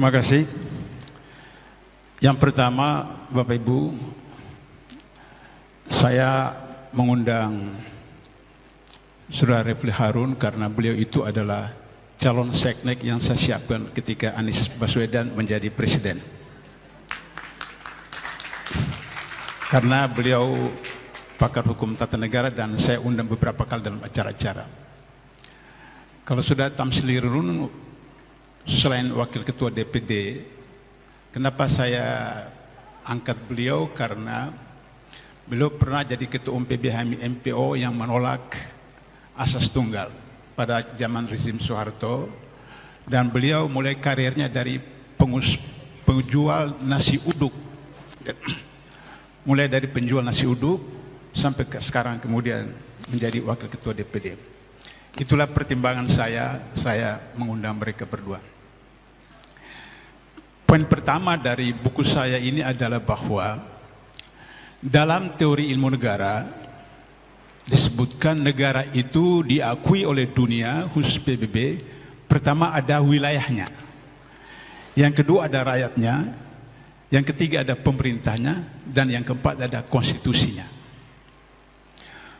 Terima kasih. Yang pertama, Bapak Ibu, saya mengundang Saudara Refli Harun karena beliau itu adalah calon seknek yang saya siapkan ketika Anies Baswedan menjadi presiden. Karena beliau pakar hukum tata negara dan saya undang beberapa kali dalam acara-acara. Kalau sudah Tamsilirun selain wakil ketua DPD, kenapa saya angkat beliau? Karena beliau pernah jadi ketua umum PBHMI MPO yang menolak asas tunggal pada zaman rezim Soeharto, dan beliau mulai karirnya dari penjual nasi uduk, mulai dari penjual nasi uduk sampai ke sekarang kemudian menjadi wakil ketua DPD. Itulah pertimbangan saya mengundang mereka berdua. Poin pertama dari buku saya ini adalah bahwa dalam teori ilmu negara disebutkan negara itu diakui oleh dunia, khusus PBB. Pertama ada wilayahnya, yang kedua ada rakyatnya, yang ketiga ada pemerintahnya, dan yang keempat ada konstitusinya.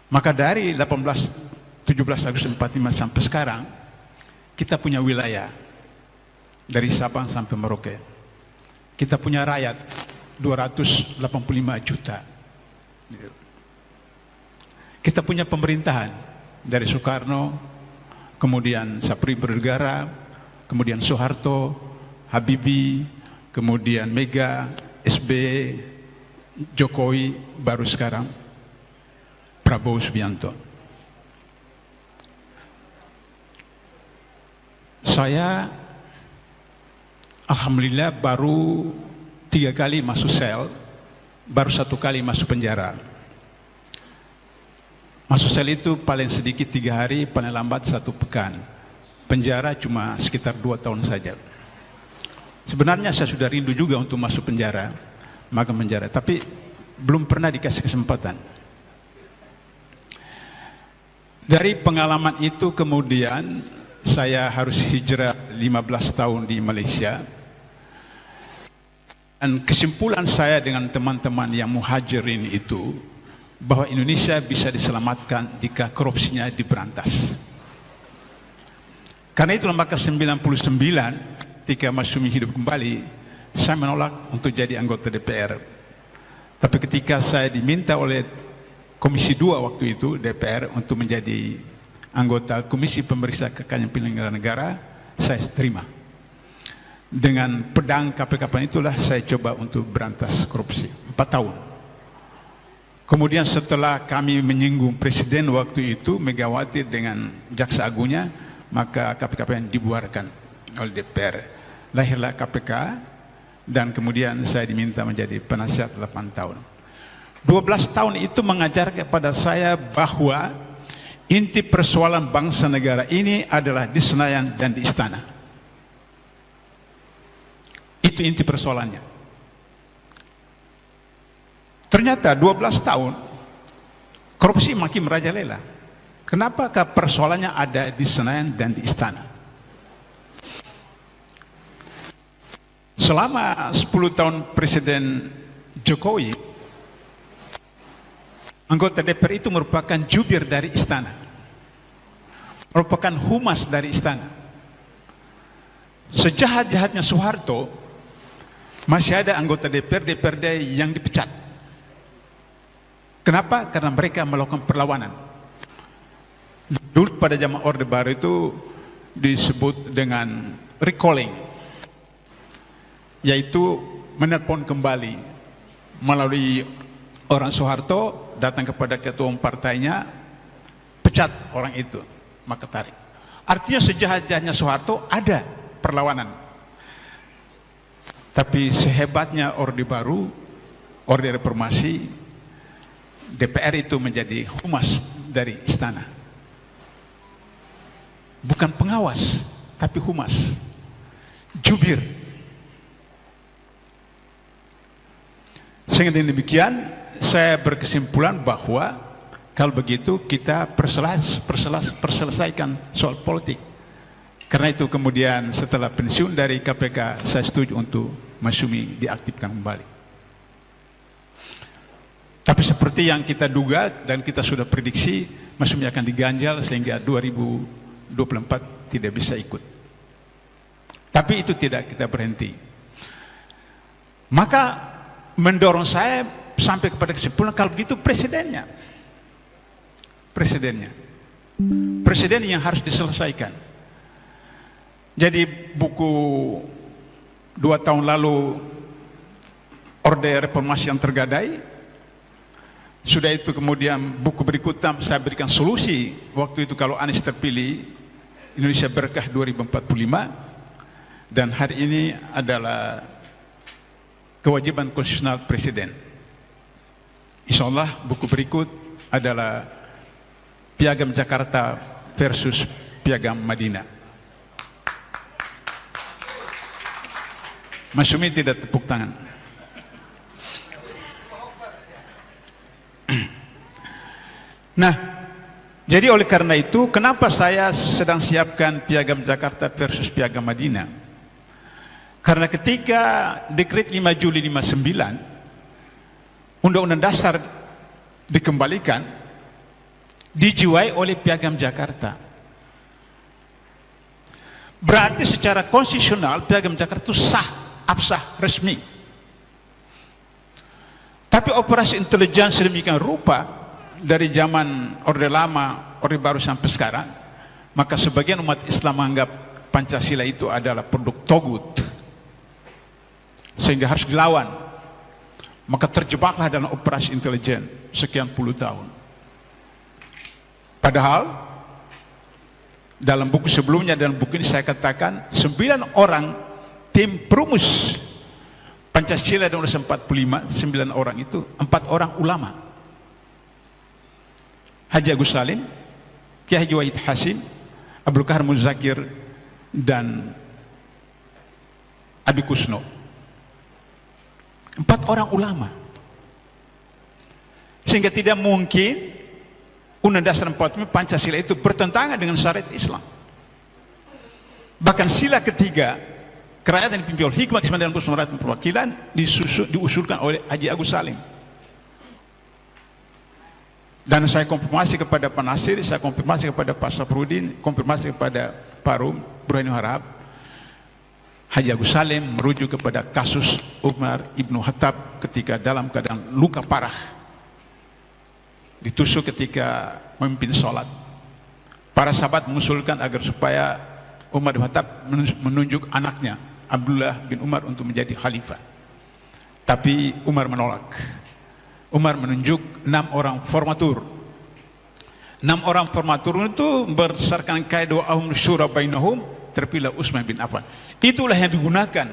Maka dari 17 Agustus 45 sampai sekarang kita punya wilayah dari Sabang sampai Merauke. Kita punya rakyat 285 juta. Kita punya pemerintahan dari Soekarno, kemudian Sapri Bernegara, kemudian Soeharto, Habibie, kemudian Mega, SBY, Jokowi, baru sekarang Prabowo Subianto. Saya alhamdulillah baru 3 kali masuk sel, baru 1 kali masuk penjara. Masuk sel itu paling sedikit 3 hari, paling lambat 1 pekan. Penjara cuma sekitar 2 tahun saja. Sebenarnya saya sudah rindu juga untuk masuk penjara, magang penjara, tapi belum pernah dikasih kesempatan. Dari pengalaman itu kemudian saya harus hijrah 15 tahun di Malaysia. Dan kesimpulan saya dengan teman-teman yang muhajirin itu, bahwa Indonesia bisa diselamatkan jika korupsinya diberantas. Karena itu maka 99 ketika Masyumi hidup kembali, saya menolak untuk jadi anggota DPR. Tapi ketika saya diminta oleh Komisi 2 waktu itu DPR untuk menjadi anggota Komisi Pemeriksa Kekayaan Penyelenggara Negara, saya terima. Dengan pedang KPK itulah saya coba untuk berantas korupsi 4 tahun. Kemudian setelah kami menyinggung Presiden waktu itu, Megawati dengan Jaksa Agungnya, maka KPK dibuarkan oleh DPR. Lahirlah KPK dan kemudian saya diminta menjadi penasihat 8 tahun. 12 tahun itu mengajar kepada saya bahwa inti persoalan bangsa negara ini adalah di Senayan dan di Istana. Itu inti persoalannya. Ternyata 12 tahun korupsi makin merajalela. Kenapakah persoalannya ada di Senayan dan di Istana? Selama 10 tahun Presiden Jokowi, anggota DPR itu merupakan jubir dari Istana, merupakan humas dari Istana. Sejahat-jahatnya Soeharto, masih ada anggota DPRD yang dipecat. Kenapa? Karena mereka melakukan perlawanan. Dulu pada zaman Orde Baru itu disebut dengan recalling, yaitu menelpon kembali melalui orang Soeharto, datang kepada ketua umum partainya, pecat orang itu, maka tarik. Artinya sejahat-jahatnya Soeharto ada perlawanan. Tapi sehebatnya Orde Baru, Orde Reformasi, DPR itu menjadi humas dari Istana. Bukan pengawas, tapi humas, jubir. Sehingga demikian, saya berkesimpulan bahwa kalau begitu kita perselesaikan soal politik. Karena itu kemudian setelah pensiun dari KPK, saya setuju untuk Masyumi diaktifkan kembali. Tapi seperti yang kita duga dan kita sudah prediksi, Masyumi akan diganjal sehingga 2024 tidak bisa ikut. Tapi itu tidak kita berhenti. Maka mendorong saya sampai kepada kesimpulan kalau begitu presidennya yang harus diselesaikan. Jadi buku 2 tahun lalu Orde Reformasi yang Tergadai, sudah itu kemudian buku berikutnya saya berikan solusi waktu itu kalau Anies terpilih, Indonesia Berkah 2045, dan hari ini adalah kewajiban konstitusional presiden. Insya Allah buku berikut adalah Piagam Jakarta versus Piagam Madinah. Masyumi tidak tepuk tangan. Nah, jadi oleh karena itu, kenapa saya sedang siapkan Piagam Jakarta versus Piagam Madinah? Karena ketika Dekret 5 Juli 59, Undang-Undang Dasar dikembalikan, dijiwai oleh Piagam Jakarta. Berarti secara konstitusional Piagam Jakarta itu sah, absah, resmi. Tapi operasi intelijen sedemikian rupa dari zaman Orde Lama, Orde Baru sampai sekarang, maka sebagian umat Islam menganggap Pancasila itu adalah produk togut, sehingga harus dilawan. Maka terjebaklah dalam operasi intelijen sekian puluh tahun. Padahal dalam buku sebelumnya dan buku ini saya katakan 9 orang tim perumus Pancasila dan Undang-Undang 45, 9 orang itu 4 orang ulama. Haji Agus Salim, Kiai Haji Wahid Hasim, Abdul Kahar Muzakir, dan Abi Kusno. 4 orang ulama. Sehingga tidak mungkin Undang-Undang Dasar 45 Pancasila itu bertentangan dengan syariat Islam. Bahkan sila ketiga, kerakyatan yang dipimpin oleh hikmah, keseimbangan dan kesetaraan perwakilan, diusulkan oleh Haji Agus Salim. Dan saya konfirmasi kepada Pak Nasir, saya konfirmasi kepada Pak Safrudin, konfirmasi kepada Pak Rum, Burhanuddin Harahap. Haji Agus Salim merujuk kepada kasus Umar Ibnu Khattab ketika dalam keadaan luka parah, ditusuk ketika memimpin sholat. Para sahabat mengusulkan agar supaya Umar bin Khattab menunjuk anaknya Abdullah bin Umar untuk menjadi khalifah. Tapi Umar menolak. Umar menunjuk 6 orang formatur. 6 orang formatur itu berdasarkan kaidah ahum syura bainahum, terpilih Utsman bin Affan. Itulah yang digunakan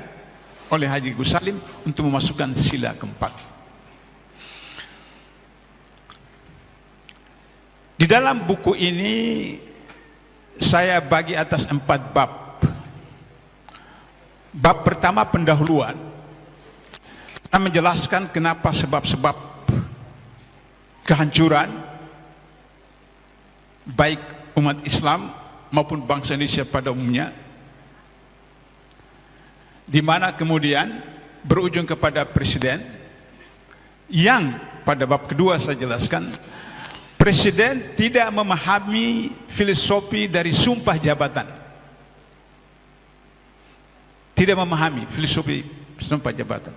oleh Haji Agus Salim untuk memasukkan sila keempat. Di dalam buku ini saya bagi atas 4 bab. Bab pertama pendahuluan, saya menjelaskan kenapa sebab-sebab kehancuran baik umat Islam maupun bangsa Indonesia pada umumnya, di mana kemudian berujung kepada presiden yang pada bab kedua saya jelaskan presiden tidak memahami filosofi dari sumpah jabatan. Tidak memahami filosofi sumpah jabatan.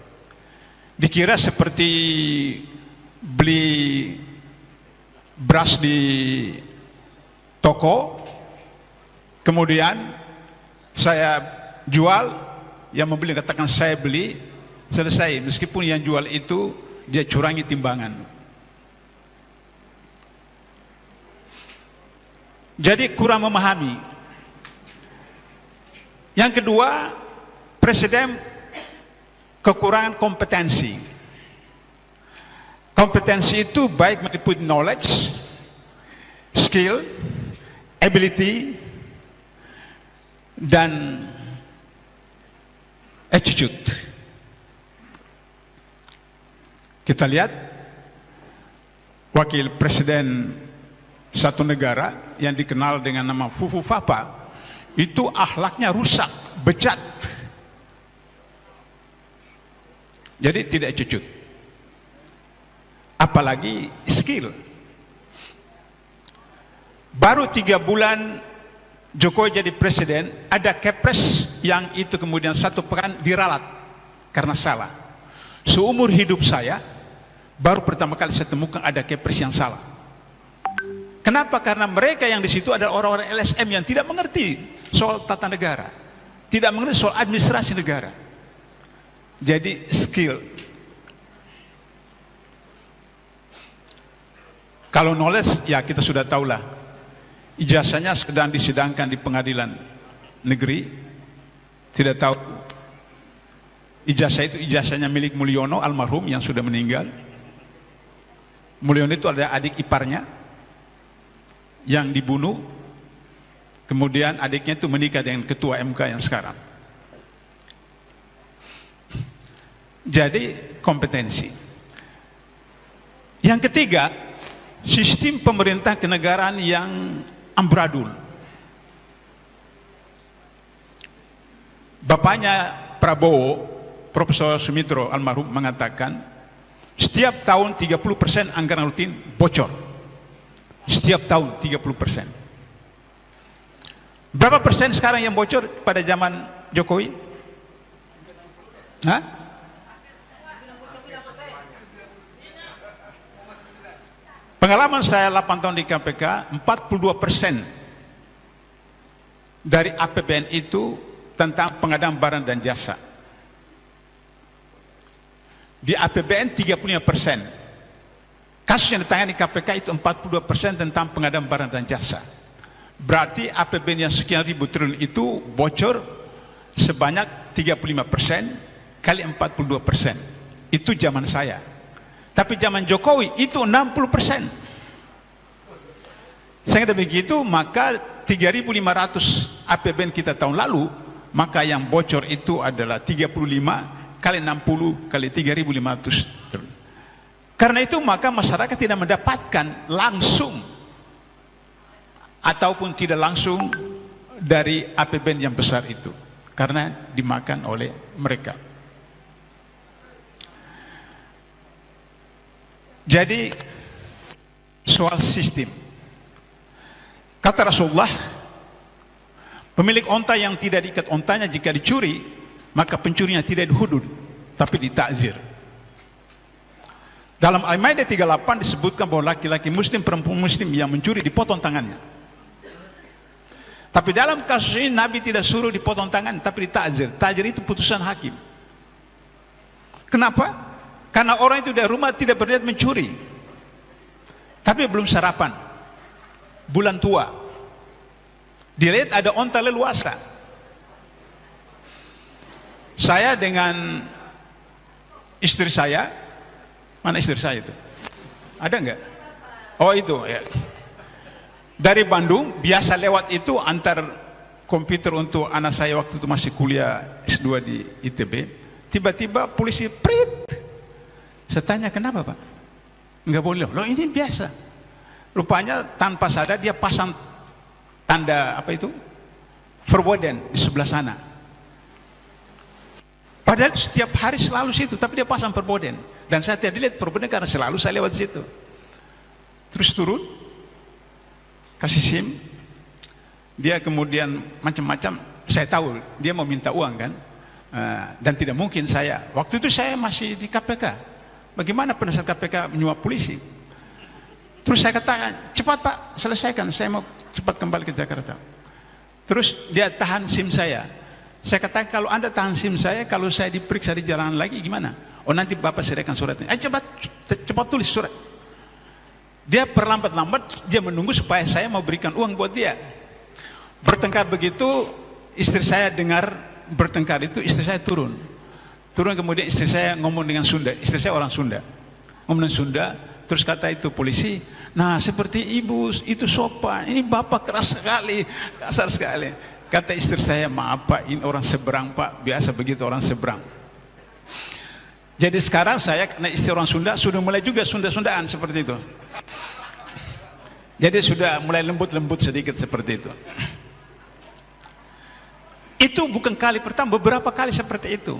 Dikira seperti beli beras di toko, kemudian saya jual, yang membeli katakan saya beli, selesai. Meskipun yang jual itu dia curangi timbangan. Jadi kurang memahami. Yang kedua, presiden kekurangan kompetensi. Kompetensi itu baik meliputi knowledge, skill, ability, dan attitude. Kita lihat wakil presiden satu negara yang dikenal dengan nama Fufu Fapa, itu akhlaknya rusak, bejat. Jadi tidak cucut. Apalagi skill. Baru 3 bulan Jokowi jadi presiden, ada kepres yang itu kemudian 1 pekan diralat karena salah. Seumur hidup saya baru pertama kali saya temukan ada kepres yang salah. Kenapa? Karena mereka yang di situ adalah orang-orang LSM yang tidak mengerti soal tata negara, tidak mengerti soal administrasi negara. Jadi skill. Kalau knowledge, ya kita sudah tahulah. Ijazahnya sedang disidangkan di pengadilan negeri. Tidak tahu. Ijazah itu ijazahnya milik Mulyono almarhum yang sudah meninggal. Mulyono itu ada adik iparnya yang dibunuh. Kemudian adiknya itu menikah dengan ketua MK yang sekarang. Jadi kompetensi. Yang ketiga, sistem pemerintah kenegaraan yang amburadul. Bapaknya Prabowo, Profesor Sumitro almarhum, mengatakan setiap tahun 30% anggaran rutin bocor. Setiap tahun 30%. Berapa persen sekarang yang bocor pada zaman Jokowi? Hah? Pengalaman saya 8 tahun di KPK, 42% dari APBN itu tentang pengadaan barang dan jasa. Di APBN 35%. Kasus yang ditangani KPK itu 42% tentang pengadaan barang dan jasa. Berarti APBN yang sekian ribu triliun itu bocor sebanyak 35% kali 42%. Itu zaman saya. Tapi zaman Jokowi itu 60%. Sehingga begitu, maka 3.500 APBN kita tahun lalu, maka yang bocor itu adalah 35 kali 60 kali 3.500. Karena itu maka masyarakat tidak mendapatkan langsung ataupun tidak langsung dari APBN yang besar itu, karena dimakan oleh mereka. Jadi soal sistem, kata Rasulullah, pemilik onta yang tidak diikat ontanya jika dicuri, maka pencurinya tidak dihudud tapi ditakzir. Dalam Al-Maidah 38 disebutkan bahwa laki-laki muslim, perempuan muslim yang mencuri dipotong tangannya. Tapi dalam kasus ini Nabi tidak suruh dipotong tangan tapi ditakzir. Takzir itu putusan hakim. Kenapa? Karena orang itu dari rumah tidak berniat mencuri, tapi belum sarapan, bulan tua, dia lihat ada onta leluasa. Saya dengan istri saya, mana istri saya itu? Ada enggak? Oh itu ya. Dari Bandung, biasa lewat itu antar komputer untuk anak saya waktu itu masih kuliah S2 di ITB. Tiba-tiba polisi prit. Saya tanya, kenapa Pak? Enggak boleh. Loh ini biasa. Rupanya tanpa sadar dia pasang tanda apa itu? Verboden di sebelah sana. Padahal setiap hari selalu situ, tapi dia pasang verboden. Dan saya tidak dilihat verboden karena selalu saya lewat situ. Terus turun, kasih SIM. Dia kemudian macam-macam. Saya tahu dia mau minta uang kan. Dan tidak mungkin saya. Waktu itu saya masih di KPK. Bagaimana penasihat KPK menyuap polisi? Terus saya katakan, cepat Pak, selesaikan, saya mau cepat kembali ke Jakarta. Terus dia tahan SIM saya. Saya katakan, kalau Anda tahan SIM saya, kalau saya diperiksa di jalanan lagi gimana? Oh nanti Bapak serahkan suratnya. Cepat tulis surat. Dia perlambat-lambat, dia menunggu supaya saya mau berikan uang buat dia. Bertengkar begitu, istri saya dengar bertengkar itu, istri saya turun. Turun kemudian istri saya ngomong dengan Sunda. Istri saya orang Sunda. Ngomong dengan Sunda, terus kata itu polisi, nah seperti ibu itu sopan, ini bapak keras sekali, kasar sekali. Kata istri saya, maaf Pak, ini orang seberang Pak, biasa begitu orang seberang. Jadi sekarang saya karena istri orang Sunda sudah mulai juga Sunda-Sundaan seperti itu. Jadi sudah mulai lembut-lembut sedikit seperti itu. Itu bukan kali pertama, beberapa kali seperti itu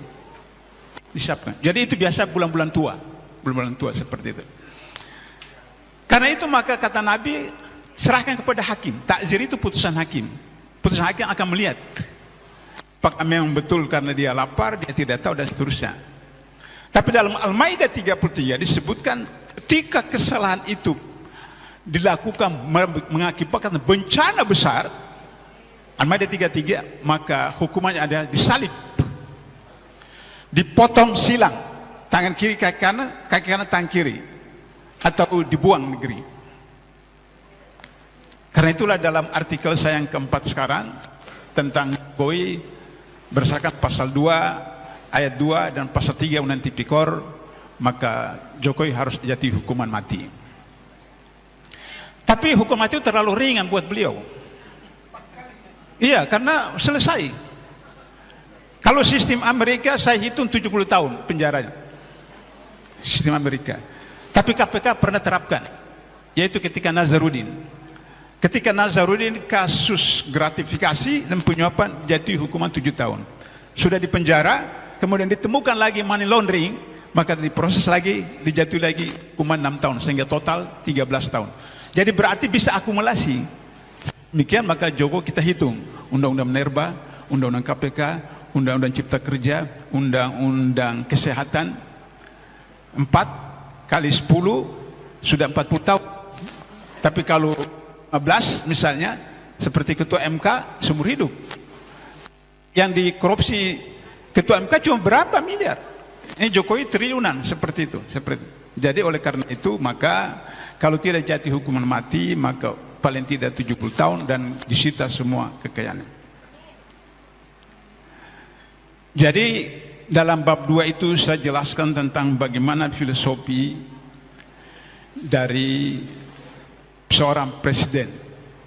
disiapkan. Jadi itu biasa bulan-bulan tua seperti itu. Karena itu maka kata Nabi, serahkan kepada hakim. Takzir itu putusan hakim. Putusan hakim akan melihat apakah memang betul karena dia lapar, dia tidak tahu dan seterusnya. Tapi dalam Al-Maidah 33 disebutkan ketika kesalahan itu dilakukan mengakibatkan bencana besar, Al-Maidah 33, maka hukumannya adalah disalib, dipotong silang, tangan kiri kaki kanan tangan kiri, atau dibuang negeri. Karena itulah dalam artikel saya yang keempat sekarang tentang Jokowi berdasarkan pasal 2 ayat 2 dan pasal 3 Undang-Undang Tipikor, maka Jokowi harus dijatuhi hukuman mati. Tapi hukum mati itu terlalu ringan buat beliau. Iya, karena selesai. Kalau sistem Amerika saya hitung 70 tahun penjaranya. Sistem Amerika. Tapi KPK pernah terapkan, yaitu ketika Nazarudin. Ketika Nazarudin kasus gratifikasi dan penyuapan jatuhi hukuman 7 tahun. Sudah dipenjara, kemudian ditemukan lagi money laundering, maka diproses lagi, dijatuhi lagi hukuman 6 tahun, sehingga total 13 tahun. Jadi berarti bisa akumulasi. Demikian maka Jokowi kita hitung Undang-Undang Minerba, Undang-Undang KPK, Undang-Undang Cipta Kerja, Undang-Undang Kesehatan, 4 kali 10 sudah 40 tahun. Tapi kalau 15 misalnya seperti ketua MK seumur hidup. Yang dikorupsi ketua MK cuma berapa miliar? Ini Jokowi triliunan seperti itu. Jadi oleh karena itu maka kalau tidak jatuh hukuman mati, maka paling tidak 70 tahun dan disita semua kekayaannya. Jadi dalam bab 2 itu saya jelaskan tentang bagaimana filosofi dari seorang presiden,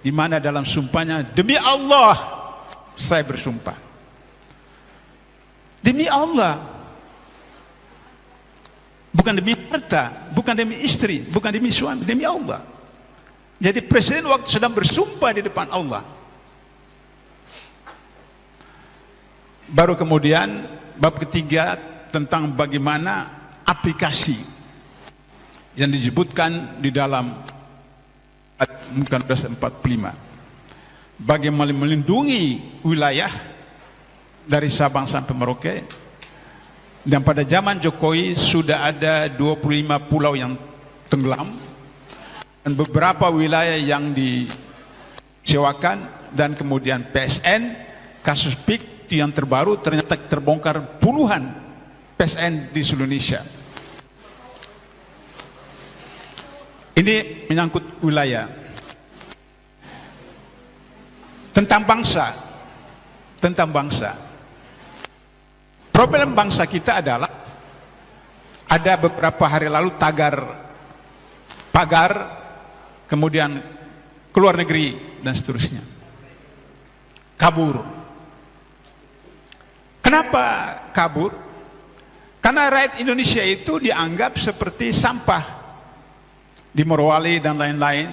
di mana dalam sumpahnya, demi Allah saya bersumpah. Demi Allah, bukan demi harta, bukan demi istri, bukan demi suami, demi Allah. Jadi presiden waktu sedang bersumpah di depan Allah. Baru kemudian bab ketiga tentang bagaimana aplikasi yang disebutkan di dalam Muka 45, bagaimana melindungi wilayah dari Sabang sampai Merauke. Dan pada zaman Jokowi sudah ada 25 pulau yang tenggelam dan beberapa wilayah yang disewakan, dan kemudian PSN, kasus PIK yang terbaru ternyata terbongkar puluhan PSN di seluruh Indonesia. Ini menyangkut wilayah. Tentang bangsa. Problem bangsa kita adalah ada beberapa hari lalu pagar, kemudian keluar negeri dan seterusnya. Kabur. Kenapa kabur? Karena rakyat Indonesia itu dianggap seperti sampah. Di Morowali dan lain-lain,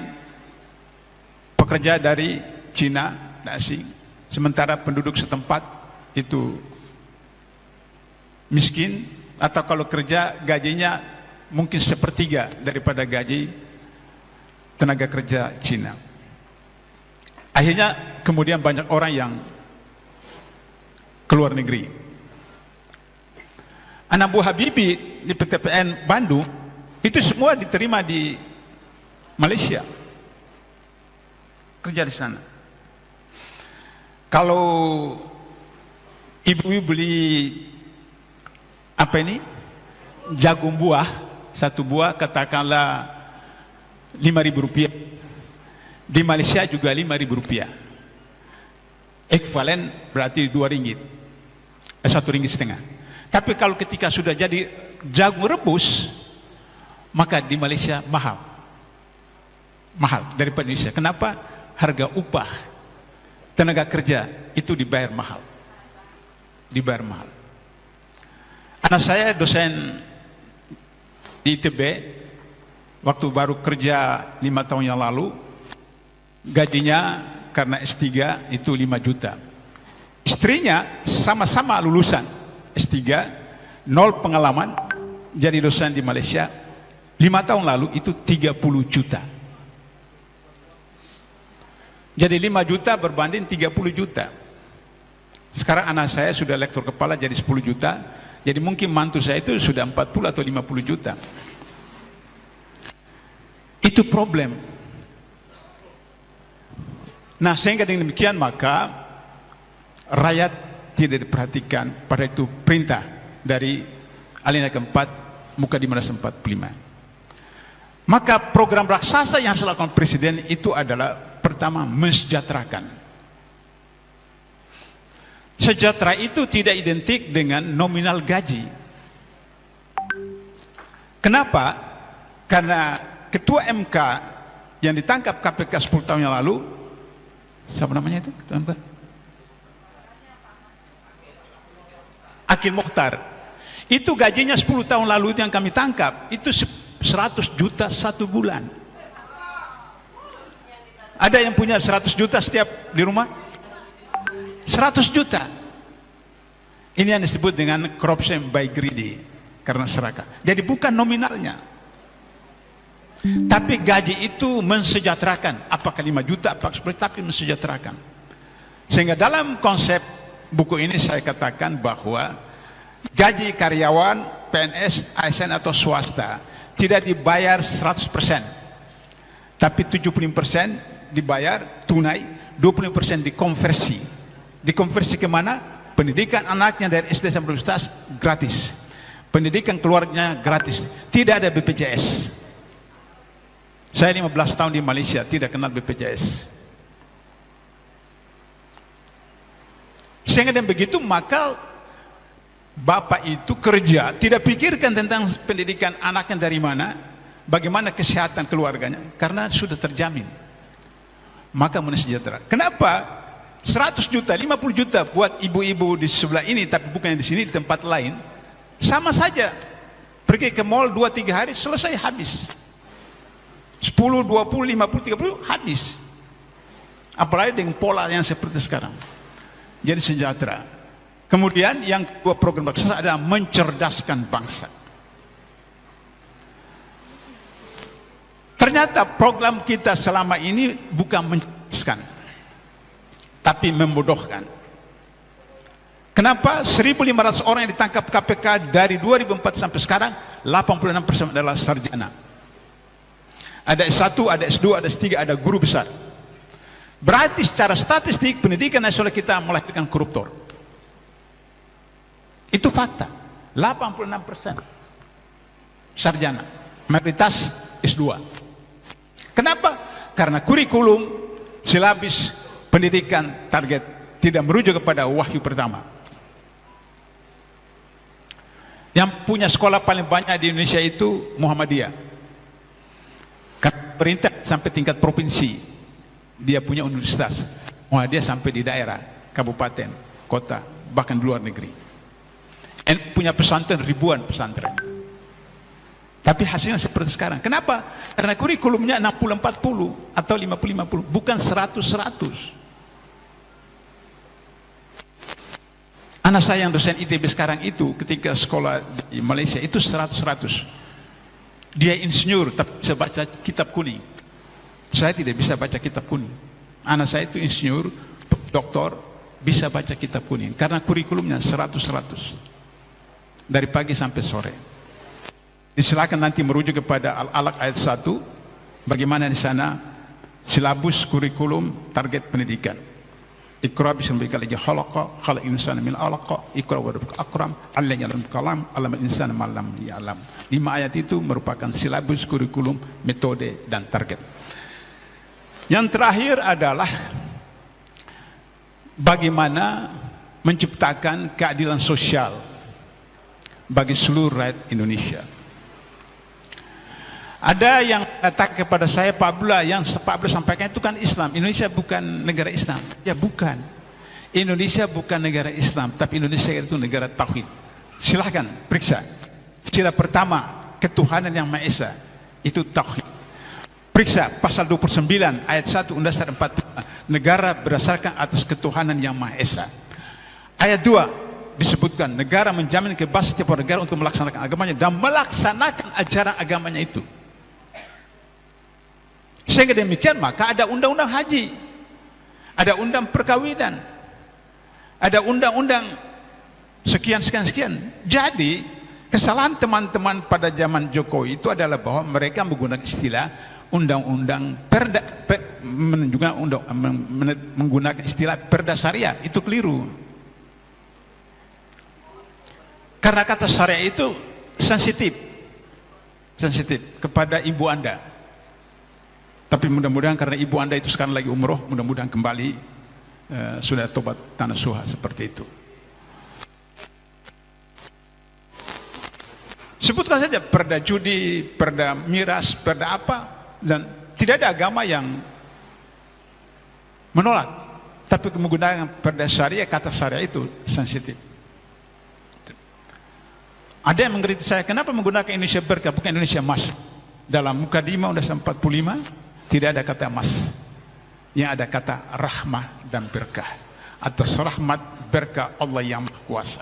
pekerja dari Cina dan asing, sementara penduduk setempat itu miskin, atau kalau kerja gajinya mungkin sepertiga daripada gaji tenaga kerja Cina. Akhirnya kemudian banyak orang yang keluar negeri. Anak buah Habibie di PTPN Bandung itu semua diterima di Malaysia, kerja di sana. Kalau ibu-ibu beli jagung buah, satu buah katakanlah Rp5.000, di Malaysia juga Rp5.000, ekvalen berarti RM2, RM1,50. Tapi kalau ketika sudah jadi jagung rebus, maka di Malaysia mahal daripada Indonesia. Kenapa? Harga upah tenaga kerja itu dibayar mahal. Anak saya dosen di ITB, waktu baru kerja 5 tahun yang lalu, gajinya karena S3 itu 5 juta. Istrinya sama-sama lulusan S3, 0 pengalaman, jadi dosen di Malaysia. 5 tahun lalu itu 30 juta. Jadi 5 juta berbanding 30 juta. Sekarang anak saya sudah lektor kepala jadi 10 juta. Jadi mungkin mantu saya itu sudah 40 atau 50 juta. Itu problem. Nah, sehingga dengan demikian maka rakyat tidak diperhatikan. Pada itu perintah dari alinea keempat muka 545. Maka program raksasa yang harus dilakukan presiden itu adalah pertama, mensejahterakan. Sejahtera itu tidak identik dengan nominal gaji. Kenapa? Karena ketua MK yang ditangkap KPK 10 tahun yang lalu, siapa namanya itu? Ketua MK? Akil Mokhtar. Itu gajinya 10 tahun lalu itu yang kami tangkap, itu 100 juta 1 bulan. Ada yang punya 100 juta setiap di rumah? 100 juta. Ini yang disebut dengan corruption by greedy, karena serakah. Jadi bukan nominalnya, tapi gaji itu mensejahterakan. Apakah 5 juta, apakah 10, tapi mensejahterakan. Sehingga dalam konsep buku ini saya katakan bahwa gaji karyawan, PNS, ASN atau swasta tidak dibayar 100%, tapi 75% dibayar tunai, 25% dikonversi. Dikonversi kemana? Pendidikan anaknya dari SD sampai universitas gratis, pendidikan keluarganya gratis, tidak ada BPJS. Saya 15 tahun di Malaysia tidak kenal BPJS. Sehingga dengan begitu maka bapak itu kerja tidak pikirkan tentang pendidikan anaknya dari mana, bagaimana kesehatan keluarganya, karena sudah terjamin. Maka mensejahtera. Kenapa? 100 juta, 50 juta buat ibu-ibu di sebelah ini, tapi bukan di sini, di tempat lain, sama saja. Pergi ke mall 2-3 hari, selesai, habis. 10, 20, 50, 30, habis. Apalagi dengan pola yang seperti sekarang. Jadi sejahtera. Kemudian yang kedua program raksasa adalah mencerdaskan bangsa. Ternyata program kita selama ini bukan mencerdaskan, tapi membodohkan. Kenapa? 1.500 orang yang ditangkap KPK dari 2004 sampai sekarang, 86% adalah sarjana. Ada S1, ada S2, ada S3, ada guru besar. Berarti secara statistik pendidikan nasional kita melahirkan koruptor. Itu fakta. 86% sarjana, mayoritas S2. Kenapa? Karena kurikulum, silabus pendidikan target tidak merujuk kepada wahyu pertama. Yang punya sekolah paling banyak di Indonesia itu Muhammadiyah. Karena perintah sampai tingkat provinsi, dia punya universitas. Muhammadiyah sampai di daerah, kabupaten, kota, bahkan di luar negeri. Dan punya pesantren, ribuan pesantren. Tapi hasilnya seperti sekarang. Kenapa? Karena kurikulumnya 60-40 atau 50-50, bukan 100-100. Anak saya yang dosen ITB sekarang itu ketika sekolah di Malaysia itu 100-100. Dia insinyur tapi bisa baca kitab kuning. Saya tidak bisa baca kitab kuning. Anak saya itu insinyur, doktor, bisa baca kitab kuning karena kurikulumnya 100-100 dari pagi sampai sore. Silakan nanti merujuk kepada Al-Alaq ayat 1, bagaimana di sana silabus kurikulum target pendidikan. Iqra bismi rabbikal ladzi khalaqa, khalaqal insana min 'alaq, iqra wa rabbukal akram, alladzi 'allama bil qalam, 'allamal insana ma lam ya'lam. 5 ayat itu merupakan silabus kurikulum, metode dan target. Yang terakhir adalah bagaimana menciptakan keadilan sosial bagi seluruh rakyat Indonesia. Ada yang kata kepada saya, Pak Abdullah, yang Pak Abdullah sampaikan itu kan Islam. Indonesia bukan negara Islam. Ya bukan. Indonesia bukan negara Islam, tapi Indonesia itu negara tauhid. Silahkan periksa. Sila pertama, ketuhanan yang Maha Esa, itu tauhid. Periksa pasal 29 ayat 1 Undang-Undang 45, negara berdasarkan atas ketuhanan yang Maha Esa. ayat 2 disebutkan negara menjamin kebebasan setiap negara untuk melaksanakan agamanya dan melaksanakan ajaran agamanya itu. Sehingga demikian maka ada undang-undang haji, ada undang perkawinan, ada undang-undang sekian. Jadi kesalahan teman-teman pada zaman Jokowi itu adalah bahwa mereka menggunakan istilah undang-undang menggunakan istilah perda syariah. Itu keliru. Karena kata syariah itu sensitif kepada ibu Anda. Tapi mudah-mudahan karena ibu Anda itu sekarang lagi umroh, mudah-mudahan kembali sudah tobat tanah suha seperti itu. Sebutkan saja perda judi, perda miras, perda apa, dan tidak ada agama yang menolak. Tapi menggunakan perda syariah, kata syariah itu sensitif. Ada yang mengkritik saya, kenapa menggunakan Indonesia berkah bukan Indonesia emas? Dalam Mukadimah Undang 45 tidak ada kata emas, yang ada kata rahmah dan berkah, atas rahmat berkah Allah yang Maha Kuasa.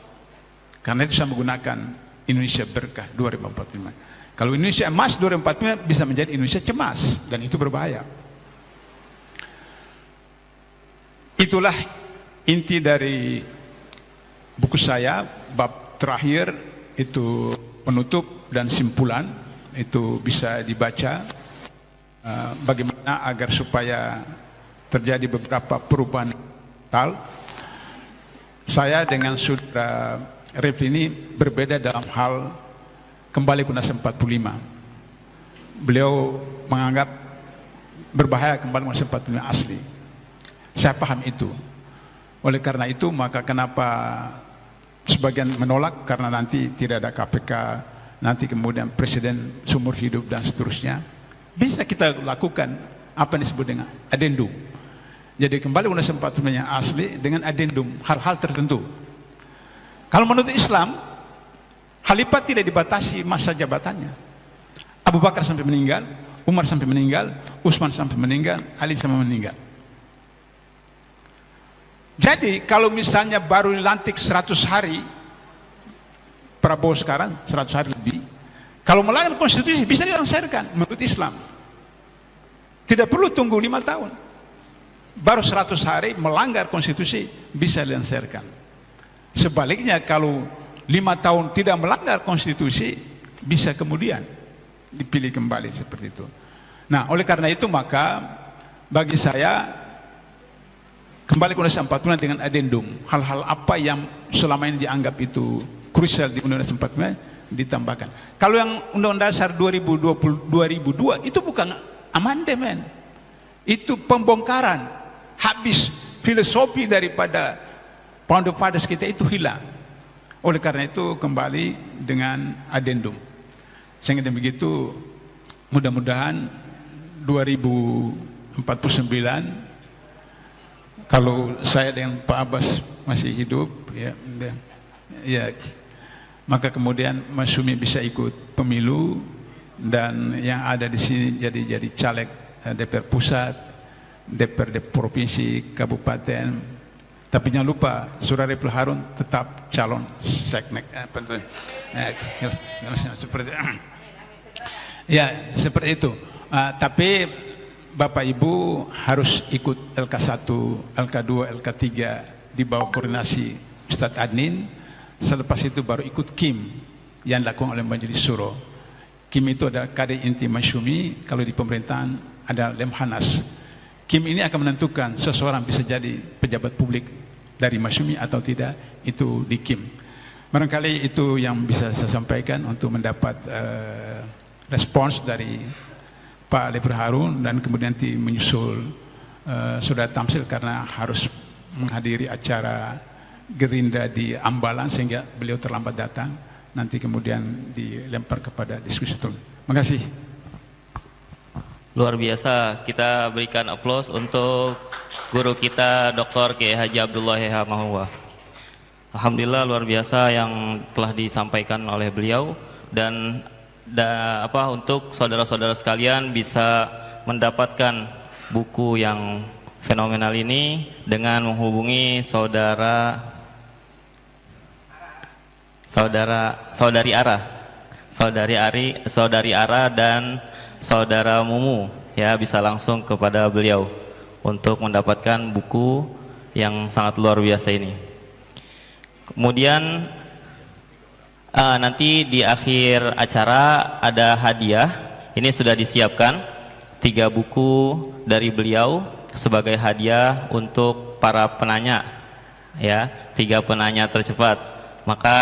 Karena itu saya menggunakan Indonesia berkah 2045. Kalau Indonesia emas 2045 bisa menjadi Indonesia cemas, dan itu berbahaya. Itulah inti dari buku saya, bab terakhir itu penutup dan simpulan, itu bisa dibaca bagaimana agar supaya terjadi beberapa perubahan hal. Saya dengan saudara Refli ini berbeda dalam hal kembali ke Undang 45. Beliau menganggap berbahaya kembali ke Undang 45 asli. Saya paham itu. Oleh karena itu maka kenapa sebagian menolak, karena nanti tidak ada KPK, nanti kemudian presiden seumur hidup dan seterusnya. Bisa kita lakukan apa yang disebut dengan adendum. Jadi kembali Undang 45 yang asli dengan adendum hal-hal tertentu. Kalau menurut Islam, khalifah tidak dibatasi masa jabatannya. Abu Bakar sampai meninggal, Umar sampai meninggal, Utsman sampai meninggal, Ali sampai meninggal. Jadi kalau misalnya baru dilantik 100 hari, Prabowo sekarang 100 hari lebih, kalau melanggar konstitusi bisa dilangsirkan menurut Islam. Tidak perlu tunggu 5 tahun. Baru 100 hari melanggar konstitusi bisa dilangsirkan. Sebaliknya kalau 5 tahun tidak melanggar konstitusi bisa kemudian dipilih kembali seperti itu. Nah, oleh karena itu maka bagi saya kembali ke Undang 45 dengan adendum, hal-hal apa yang selama ini dianggap itu krusial di Undang 45 ditambahkan. Kalau yang Undang-Undang Dasar 2002 itu bukan amandemen, itu pembongkaran. Habis filosofi daripada Founder Fathers kita itu hilang. Oleh karena itu kembali dengan adendum. Sehingga begitu mudah-mudahan 2049 kalau saya dengan Pak Abbas masih hidup, ya, maka kemudian Mas Sumi bisa ikut pemilu, dan yang ada di sini jadi caleg DPR pusat, DPRD provinsi, kabupaten. Tapi jangan lupa Saudara Refli Harun tetap calon seknek. Seperti ya seperti itu. Tapi Bapak Ibu harus ikut LK1, LK2, LK3 di bawah koordinasi Ustadz Adnin. Selepas itu baru ikut KIM yang dilakukan oleh Majelis Syuro. KIM itu adalah Kadin Inti Masyumi. Kalau di pemerintahan ada Lemhanas. KIM ini akan menentukan seseorang bisa jadi pejabat publik dari Masyumi atau tidak, itu di KIM. Barangkali itu yang bisa saya sampaikan untuk mendapat respons dari Pak Refli Harun, dan kemudian nanti menyusul Saudara Tamsil karena harus menghadiri acara Gerindra di Ambalan sehingga beliau terlambat datang. Nanti kemudian dilempar kepada diskusi. Terima kasih. Luar biasa, kita berikan aplaus untuk guru kita Dr. Kiai Haji Abdullah Hamahuwa. Alhamdulillah luar biasa yang telah disampaikan oleh beliau, dan untuk saudara-saudara sekalian bisa mendapatkan buku yang fenomenal ini dengan menghubungi saudara saudari Ara dan saudara Mumu, ya, bisa langsung kepada beliau untuk mendapatkan buku yang sangat luar biasa ini. Kemudian nanti di akhir acara ada hadiah. Ini sudah disiapkan 3 buku dari beliau sebagai hadiah untuk para penanya, ya, 3 penanya tercepat. Maka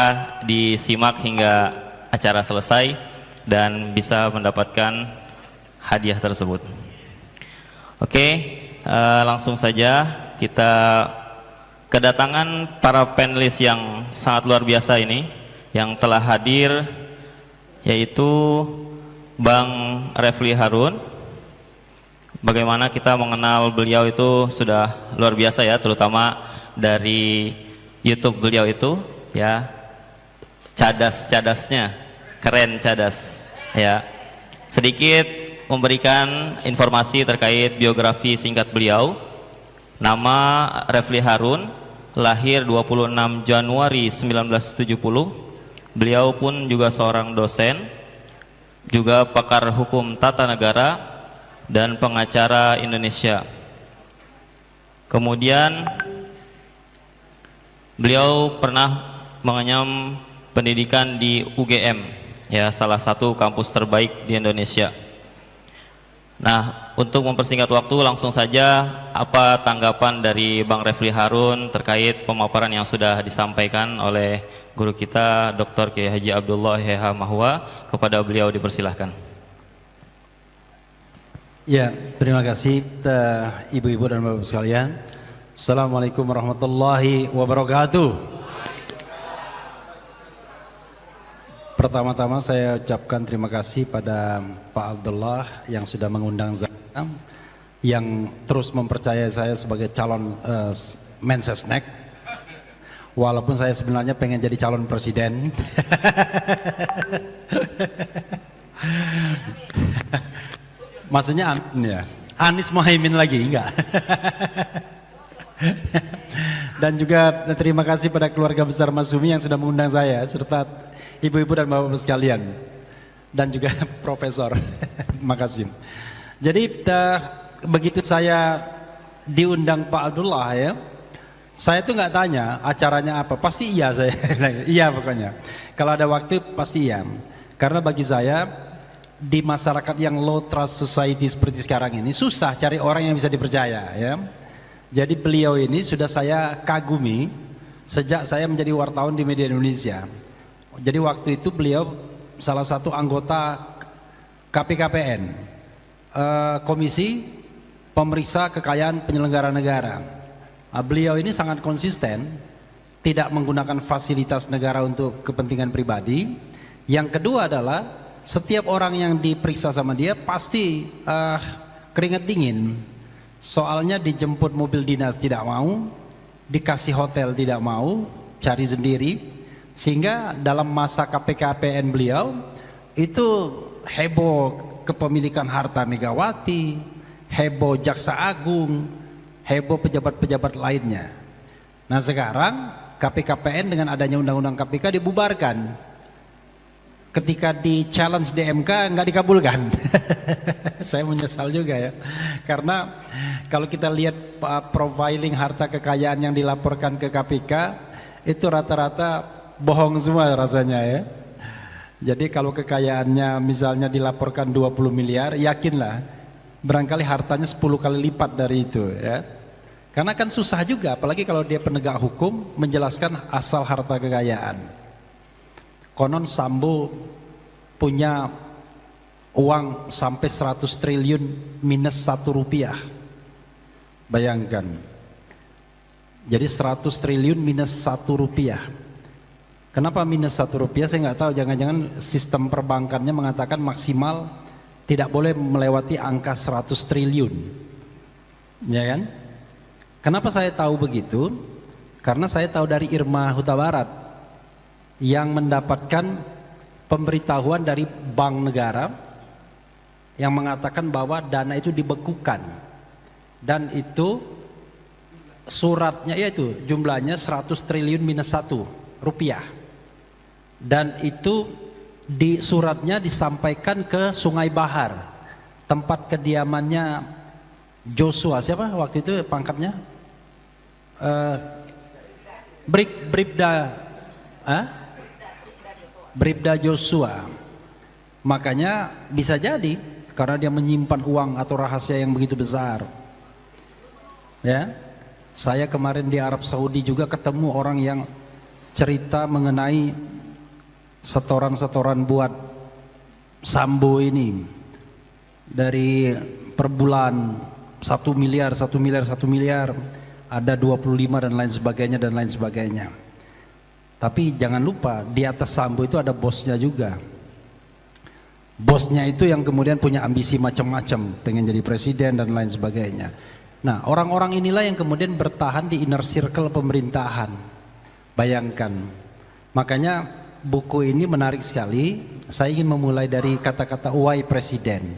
disimak hingga acara selesai dan bisa mendapatkan hadiah tersebut. Oke, langsung saja kita kedatangan para panelis yang sangat luar biasa ini yang telah hadir, yaitu Bang Refli Harun. Bagaimana kita mengenal beliau itu sudah luar biasa, ya, terutama dari YouTube beliau itu, ya, cadas-cadasnya, keren cadas, ya. Sedikit memberikan informasi terkait biografi singkat beliau. Nama Refli Harun, lahir 26 Januari 1970. Beliau pun juga seorang dosen, juga pakar hukum tata negara dan pengacara Indonesia. Kemudian beliau pernah mengenyam pendidikan di UGM, ya, salah satu kampus terbaik di Indonesia. Nah, untuk mempersingkat waktu, langsung saja apa tanggapan dari Bang Refli Harun terkait pemaparan yang sudah disampaikan oleh guru kita Dr. Kiai Haji Abdullah H. Mahua. Kepada beliau dipersilahkan. Ya, terima kasih ibu-ibu dan bapak sekalian. Assalamualaikum warahmatullahi wabarakatuh. Pertama-tama saya ucapkan terima kasih pada Pak Abdullah yang sudah mengundang saya, yang terus mempercayai saya sebagai calon Mensesnek, walaupun saya sebenarnya pengen jadi calon presiden. Maksudnya ya, Anies Mohaimin lagi enggak? Dan juga terima kasih pada keluarga besar Mas Sumi yang sudah mengundang saya, serta ibu-ibu dan bapak-bapak sekalian, dan juga profesor. Terima kasih. Jadi begitu saya diundang Pak Abdullah, ya, saya tuh nggak tanya acaranya apa, pasti iya saya. Iya pokoknya. Kalau ada waktu pasti iya. Karena bagi saya di masyarakat yang low trust society seperti sekarang ini susah cari orang yang bisa dipercaya, ya. Jadi beliau ini sudah saya kagumi sejak saya menjadi wartawan di media Indonesia. Jadi waktu itu beliau salah satu anggota KPKPN, Komisi Pemeriksa Kekayaan Penyelenggara Negara. Nah, beliau ini sangat konsisten, tidak menggunakan fasilitas negara untuk kepentingan pribadi. Yang kedua adalah setiap orang yang diperiksa sama dia pasti keringat dingin. Soalnya dijemput mobil dinas tidak mau, dikasih hotel tidak mau, cari sendiri. Sehingga dalam masa KPKPN beliau itu heboh kepemilikan harta Megawati, heboh Jaksa Agung, heboh pejabat-pejabat lainnya. Nah sekarang KPKPN dengan adanya undang-undang KPK dibubarkan. Ketika di challenge di MK nggak dikabulkan. Saya menyesal juga, ya, karena kalau kita lihat profiling harta kekayaan yang dilaporkan ke KPK itu rata-rata bohong semua rasanya, ya. Jadi kalau kekayaannya misalnya dilaporkan 20 miliar, yakinlah barangkali hartanya 10 kali lipat dari itu, ya. Karena kan susah juga, apalagi kalau dia penegak hukum menjelaskan asal harta kekayaan. Konon Sambo punya uang sampai 100 triliun minus 1 rupiah. Bayangkan. Jadi 100 triliun minus 1 rupiah. Kenapa minus 1 rupiah? Saya nggak tahu, jangan-jangan sistem perbankannya mengatakan maksimal tidak boleh melewati angka 100 triliun. Ya kan? Kenapa saya tahu begitu? Karena saya tahu dari Irma Huta Barat yang mendapatkan pemberitahuan dari Bank Negara yang mengatakan bahwa dana itu dibekukan, dan itu suratnya yaitu jumlahnya 100 triliun minus 1 rupiah. Dan itu di suratnya disampaikan ke Sungai Bahar, tempat kediamannya Joshua. Siapa waktu itu pangkatnya? Bribda Joshua. Makanya bisa jadi karena dia menyimpan uang atau rahasia yang begitu besar. Ya, saya kemarin di Arab Saudi juga ketemu orang yang cerita mengenai setoran-setoran buat Sambo ini dari per bulan 1 miliar, ada 25 dan lain sebagainya. Tapi jangan lupa di atas Sambo itu ada bosnya juga. Bosnya itu yang kemudian punya ambisi macam-macam, pengen jadi presiden dan lain sebagainya. Nah, orang-orang inilah yang kemudian bertahan di inner circle pemerintahan. Bayangkan. Makanya buku ini menarik sekali. Saya ingin memulai dari kata-kata why presiden.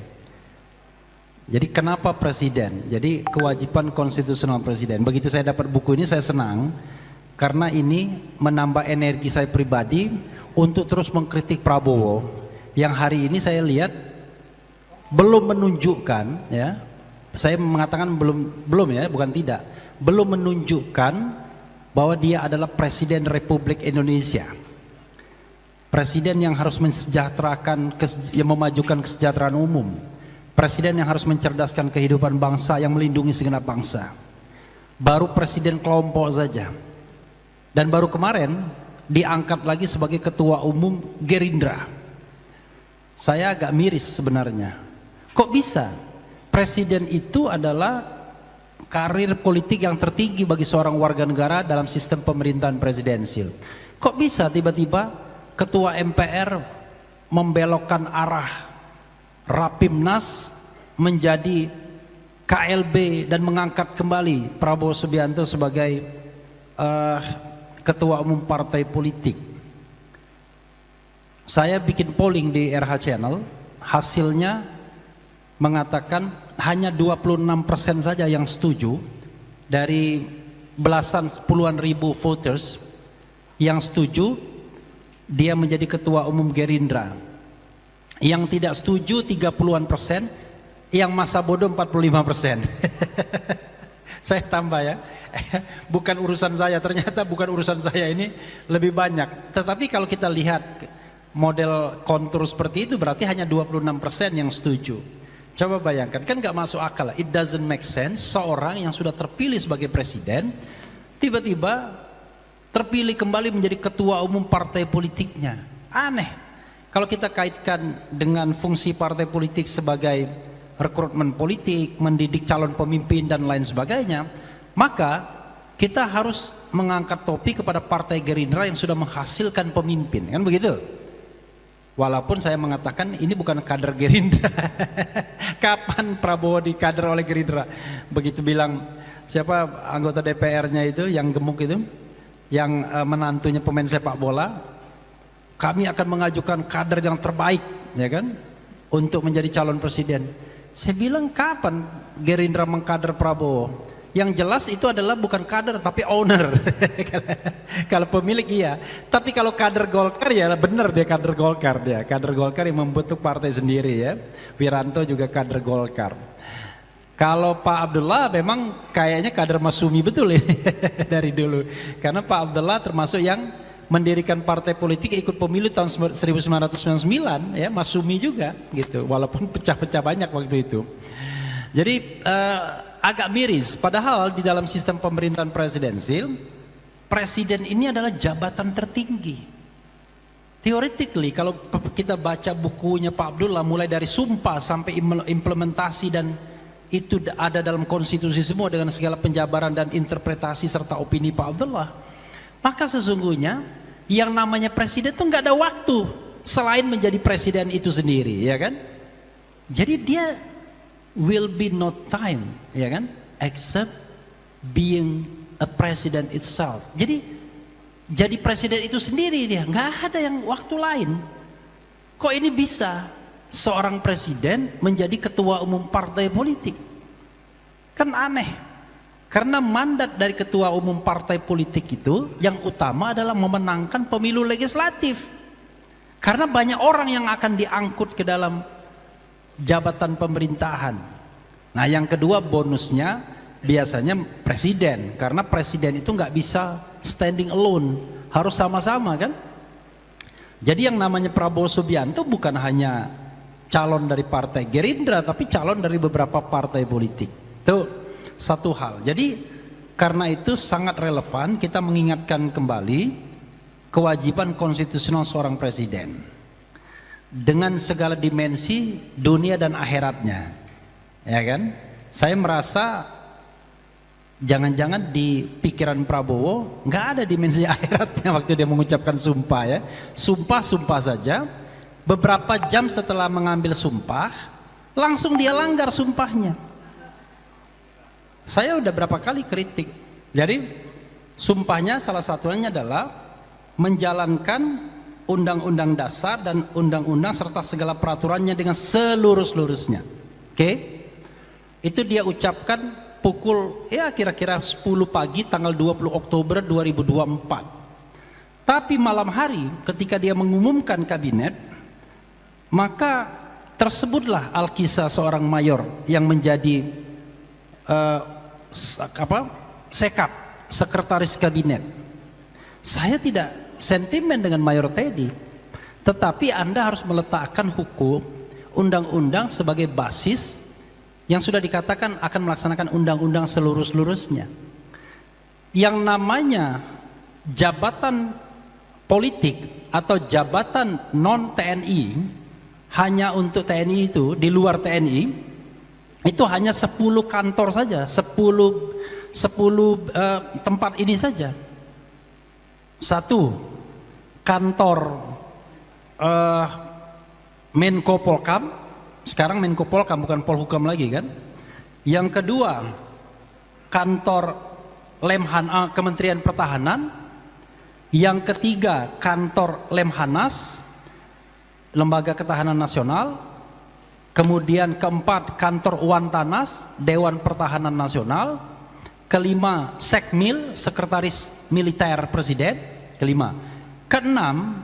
Jadi kenapa presiden? Jadi kewajiban konstitusional presiden. Begitu saya dapat buku ini saya senang karena ini menambah energi saya pribadi untuk terus mengkritik Prabowo yang hari ini saya lihat belum menunjukkan, ya. Saya mengatakan belum ya, bukan tidak. Belum menunjukkan bahwa dia adalah presiden Republik Indonesia. Presiden yang harus mensejahterakan, yang memajukan kesejahteraan umum. Presiden yang harus mencerdaskan kehidupan bangsa, yang melindungi segenap bangsa. Baru presiden kelompok saja. Dan baru kemarin diangkat lagi sebagai ketua umum Gerindra. Saya agak miris sebenarnya. Kok bisa? Presiden itu adalah karir politik yang tertinggi bagi seorang warga negara dalam sistem pemerintahan presidensil. Kok bisa tiba-tiba ketua MPR membelokkan arah Rapimnas menjadi KLB dan mengangkat kembali Prabowo Subianto sebagai ketua umum partai politik. Saya bikin polling di RH Channel, hasilnya mengatakan hanya 26% saja yang setuju dari puluhan ribu voters yang setuju dia menjadi ketua umum Gerindra. Yang tidak setuju 30-an%, yang masa bodoh 45%. Saya tambah ya. Bukan urusan saya, ternyata bukan urusan saya, ini lebih banyak. Tetapi kalau kita lihat model kontur seperti itu berarti hanya 26% yang setuju. Coba bayangkan, kan gak masuk akal. It doesn't make sense seorang yang sudah terpilih sebagai presiden tiba-tiba terpilih kembali menjadi ketua umum partai politiknya. Aneh. Kalau kita kaitkan dengan fungsi partai politik sebagai rekrutmen politik, mendidik calon pemimpin dan lain sebagainya, maka kita harus mengangkat topi kepada partai Gerindra yang sudah menghasilkan pemimpin, kan begitu? Walaupun saya mengatakan ini bukan kader Gerindra. Kapan Prabowo dikader oleh Gerindra? Begitu bilang siapa anggota DPR-nya itu yang gemuk itu, yang menantunya pemain sepak bola, kami akan mengajukan kader yang terbaik, ya kan, untuk menjadi calon presiden. Saya bilang kapan Gerindra mengkader Prabowo? Yang jelas itu adalah bukan kader tapi owner. Kalau pemilik iya, tapi kalau kader Golkar ya benar dia kader Golkar, dia kader Golkar yang membentuk partai sendiri ya. Wiranto juga kader Golkar. Kalau Pak Abdullah memang kayaknya kader Masumi betul ini dari dulu. Karena Pak Abdullah termasuk yang mendirikan partai politik ikut pemilu tahun 1999 ya, Masumi juga gitu. Walaupun pecah-pecah banyak waktu itu. Jadi agak miris, padahal di dalam sistem pemerintahan presidensil, presiden ini adalah jabatan tertinggi. Theoretically kalau kita baca bukunya Pak Abdullah mulai dari sumpah sampai implementasi, dan itu ada dalam konstitusi semua dengan segala penjabaran dan interpretasi serta opini Pak Abdullah, maka sesungguhnya yang namanya presiden itu nggak ada waktu selain menjadi presiden itu sendiri, ya kan? Jadi dia will be no time, ya kan, except being a president itself. Jadi presiden itu sendiri dia, nggak ada yang waktu lain. Kok ini bisa seorang presiden menjadi ketua umum partai politik? Kan aneh. Karena mandat dari ketua umum partai politik itu yang utama adalah memenangkan pemilu legislatif. Karena banyak orang yang akan diangkut ke dalam jabatan pemerintahan. Nah, yang kedua bonusnya biasanya presiden, karena presiden itu nggak bisa standing alone, harus sama-sama kan. Jadi yang namanya Prabowo Subianto bukan hanya calon dari partai Gerindra, tapi calon dari beberapa partai politik. Itu satu hal. Jadi karena itu sangat relevan kita mengingatkan kembali kewajiban konstitusional seorang presiden dengan segala dimensi dunia dan akhiratnya, ya kan? Saya merasa jangan-jangan di pikiran Prabowo nggak ada dimensi akhiratnya waktu dia mengucapkan sumpah ya. Sumpah saja, beberapa jam setelah mengambil sumpah langsung dia langgar sumpahnya. Saya udah berapa kali kritik. Jadi sumpahnya salah satunya adalah menjalankan undang-undang dasar dan undang-undang serta segala peraturannya dengan seluruh-seluruhnya. Oke? Itu dia ucapkan pukul ya kira-kira 10 pagi tanggal 20 Oktober 2024. Tapi malam hari ketika dia mengumumkan kabinet, maka tersebutlah Alkisah seorang mayor yang menjadi sekap sekretaris kabinet. Saya tidak sentimen dengan Mayor Teddy, tetapi Anda harus meletakkan hukum undang-undang sebagai basis yang sudah dikatakan akan melaksanakan undang-undang seluruh-seluruhnya. Yang namanya jabatan politik atau jabatan non TNI hanya untuk TNI itu, di luar TNI itu hanya 10 kantor saja, 10 tempat ini saja. Satu, kantor Menko Polkam. Sekarang Menko Polkam bukan Polhukam lagi kan. Yang kedua, kantor Kementerian Pertahanan. Yang ketiga, kantor Lemhanas, Lembaga Ketahanan Nasional. Kemudian keempat, kantor Wantanas, Dewan Pertahanan Nasional. Kelima, Sekmil, Sekretaris Militer Presiden. Kelima. Keenam,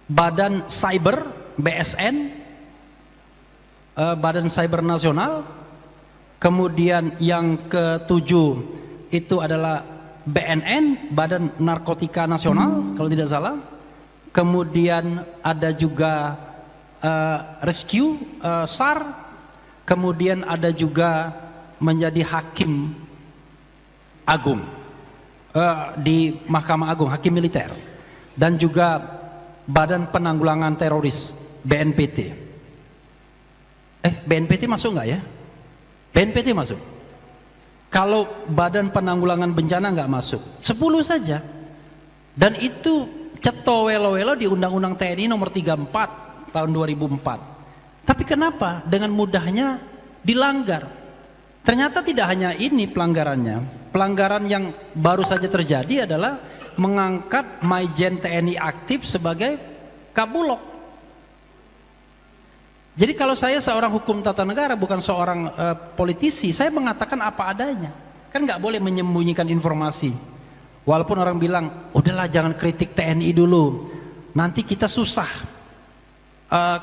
Badan Cyber, BSN, Badan Cyber Nasional. Kemudian yang ketujuh itu adalah BNN, Badan Narkotika Nasional kalau tidak salah. Kemudian ada juga Rescue, SAR. Kemudian ada juga menjadi hakim agung di Mahkamah Agung, hakim militer. Dan juga Badan Penanggulangan Teroris, BNPT. BNPT masuk nggak ya? BNPT masuk. Kalau Badan Penanggulangan Bencana nggak masuk, 10 saja. Dan itu ceto welo-welo di Undang-Undang TNI nomor 34 tahun 2004. Tapi kenapa dengan mudahnya dilanggar? Ternyata tidak hanya ini pelanggarannya. Pelanggaran yang baru saja terjadi adalah mengangkat Maijen TNI aktif sebagai Kabulok. Jadi kalau saya seorang hukum tata negara, bukan seorang politisi, saya mengatakan apa adanya. Kan nggak boleh menyembunyikan informasi. Walaupun orang bilang, udahlah jangan kritik TNI dulu, nanti kita susah.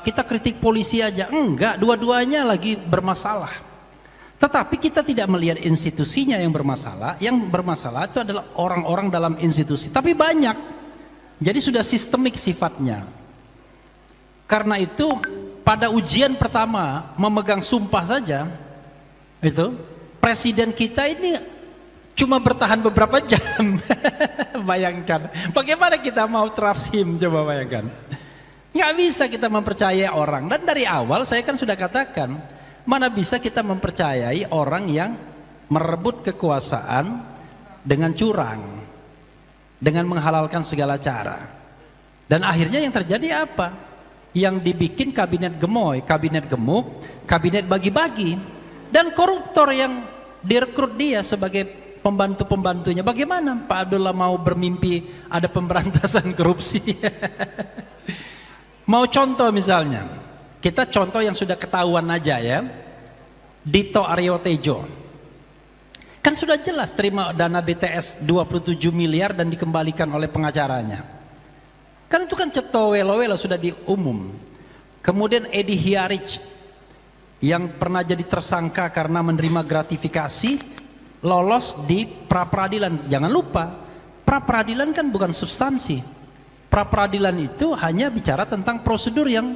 Kita kritik polisi aja. Enggak, dua-duanya lagi bermasalah. Tetapi kita tidak melihat institusinya yang bermasalah. Yang bermasalah itu adalah orang-orang dalam institusi. Tapi banyak. Jadi sudah sistemik sifatnya. Karena itu pada ujian pertama memegang sumpah saja, itu presiden kita ini cuma bertahan beberapa jam. Bayangkan, bagaimana kita mau trust him, coba bayangkan. Nggak bisa kita mempercayai orang. Dan dari awal saya kan sudah katakan, mana bisa kita mempercayai orang yang merebut kekuasaan dengan curang, dengan menghalalkan segala cara. Dan akhirnya yang terjadi apa? Yang dibikin kabinet gemoy, kabinet gemuk, kabinet bagi-bagi, dan koruptor yang direkrut dia sebagai pembantu-pembantunya. Bagaimana Pak Abdullah mau bermimpi ada pemberantasan korupsi? Mau contoh misalnya, kita contoh yang sudah ketahuan aja ya, Dito Aryo Tejo. Kan sudah jelas terima dana BTS 27 miliar dan dikembalikan oleh pengacaranya. Kan itu kan cetowelo-welo sudah diumum. Kemudian Edi Hiarij yang pernah jadi tersangka karena menerima gratifikasi lolos di pra peradilan. Jangan lupa, pra peradilan kan bukan substansi. Pra peradilan itu hanya bicara tentang prosedur yang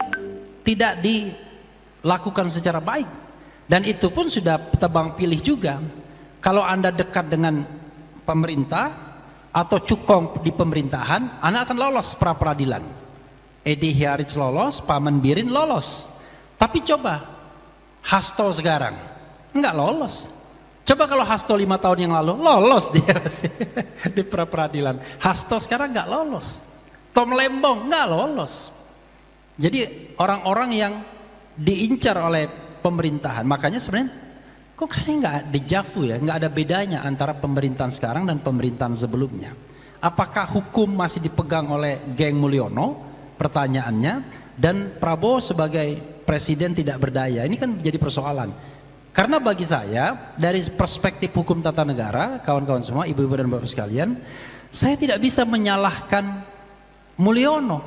tidak dilakukan secara baik. Dan itu pun sudah tebang pilih juga. Kalau Anda dekat dengan pemerintah atau cukong di pemerintahan, Anda akan lolos pra peradilan. Edi Hiarij lolos, Paman Birin lolos. Tapi coba Hasto sekarang enggak lolos. Coba kalau Hasto 5 tahun yang lalu lolos dia di pra peradilan. Hasto sekarang enggak lolos. Tom Lembong enggak lolos. Jadi orang-orang yang diincar oleh pemerintahan, makanya sebenarnya kok kayaknya nggak dejavu ya, nggak ada bedanya antara pemerintahan sekarang dan pemerintahan sebelumnya. Apakah hukum masih dipegang oleh geng Mulyono? Pertanyaannya. Dan Prabowo sebagai presiden tidak berdaya. Ini kan jadi persoalan. Karena bagi saya dari perspektif hukum tata negara, kawan-kawan semua, ibu-ibu dan bapak sekalian, saya tidak bisa menyalahkan Mulyono.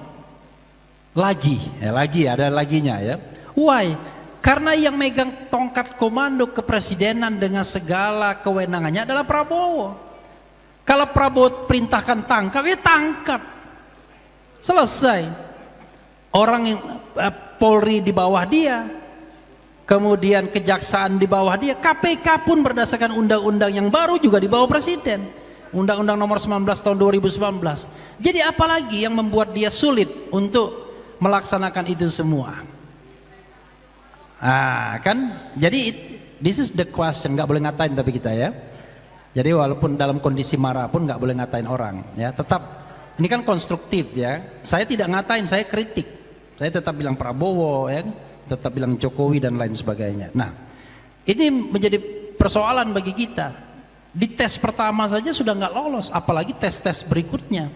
Lagi ada laginya ya. Why? Karena yang megang tongkat komando kepresidenan dengan segala kewenangannya adalah Prabowo. Kalau Prabowo perintahkan tangkap, ya tangkap. Selesai. Orang yang Polri di bawah dia, kemudian kejaksaan di bawah dia, KPK pun berdasarkan undang-undang yang baru juga di bawah presiden. Undang-undang nomor 19 tahun 2019. Jadi apalagi yang membuat dia sulit untuk melaksanakan itu semua? Kan jadi this is the question. Nggak boleh ngatain tapi kita ya. Jadi walaupun dalam kondisi marah pun nggak boleh ngatain orang ya. Tetap ini kan konstruktif ya. Saya tidak ngatain, saya kritik. Saya tetap bilang Prabowo ya, tetap bilang Jokowi dan lain sebagainya. Nah, ini menjadi persoalan bagi kita. Di tes pertama saja sudah nggak lolos, apalagi tes-tes berikutnya.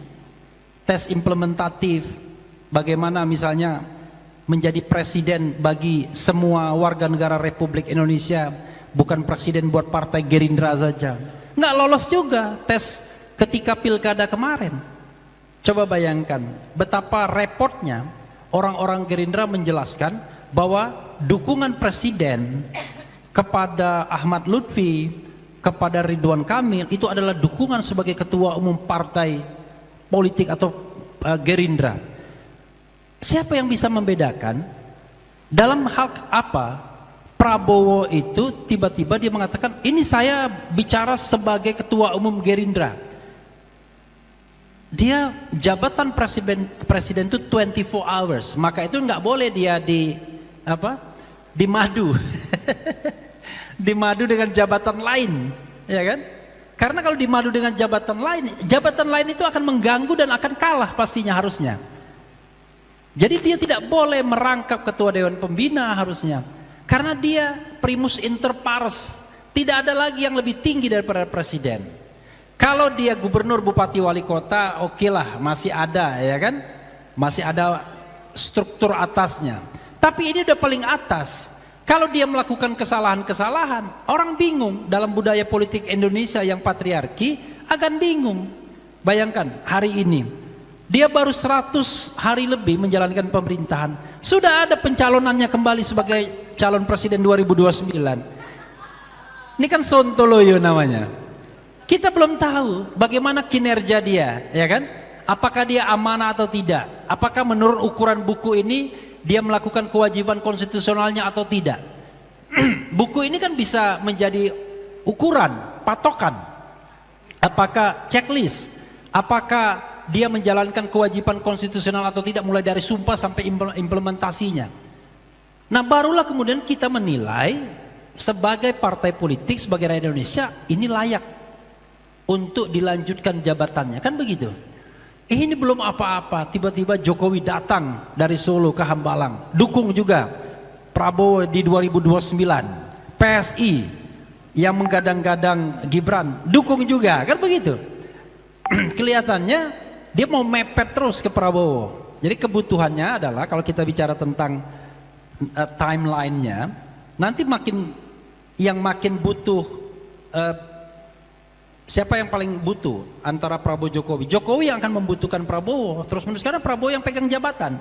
Tes implementatif, bagaimana misalnya menjadi presiden bagi semua warga negara Republik Indonesia, bukan presiden buat partai Gerindra saja. Nggak lolos juga tes ketika pilkada kemarin. Coba bayangkan betapa repotnya orang-orang Gerindra menjelaskan bahwa dukungan presiden kepada Ahmad Lutfi, kepada Ridwan Kamil itu adalah dukungan sebagai ketua umum partai politik atau Gerindra. Siapa yang bisa membedakan dalam hal apa Prabowo itu tiba-tiba dia mengatakan ini saya bicara sebagai ketua umum Gerindra. Dia jabatan presiden itu 24 hours, maka itu nggak boleh dia dimadu dimadu dengan jabatan lain, ya kan? Karena kalau dimadu dengan jabatan lain itu akan mengganggu dan akan kalah pastinya harusnya. Jadi dia tidak boleh merangkap ketua dewan pembina harusnya. Karena dia primus inter pares. Tidak ada lagi yang lebih tinggi daripada presiden. Kalau dia gubernur, bupati, wali kota, oke lah, masih ada ya kan? Masih ada struktur atasnya. Tapi ini udah paling atas. Kalau dia melakukan kesalahan-kesalahan, orang bingung. Dalam budaya politik Indonesia yang patriarki, akan bingung. Bayangkan hari ini dia baru 100 hari lebih menjalankan pemerintahan. Sudah ada pencalonannya kembali sebagai calon presiden 2029. Ini kan sontoloyo namanya. Kita belum tahu bagaimana kinerja dia, ya kan? Apakah dia amanah atau tidak? Apakah menurut ukuran buku ini dia melakukan kewajiban konstitusionalnya atau tidak? Buku ini kan bisa menjadi ukuran, patokan. Apakah checklist? Apakah dia menjalankan kewajiban konstitusional atau tidak mulai dari sumpah sampai implementasinya. Nah barulah kemudian kita menilai sebagai partai politik, sebagai rakyat Indonesia ini layak untuk dilanjutkan jabatannya, kan begitu. Ini belum apa-apa, tiba-tiba Jokowi datang dari Solo ke Hambalang, dukung juga Prabowo di 2029, PSI yang menggadang-gadang Gibran dukung juga, kan begitu. Kelihatannya dia mau mepet terus ke Prabowo. Jadi kebutuhannya adalah kalau kita bicara tentang timelinenya, nanti makin butuh siapa yang paling butuh antara Prabowo Jokowi? Jokowi yang akan membutuhkan Prabowo terus menerus karena Prabowo yang pegang jabatan.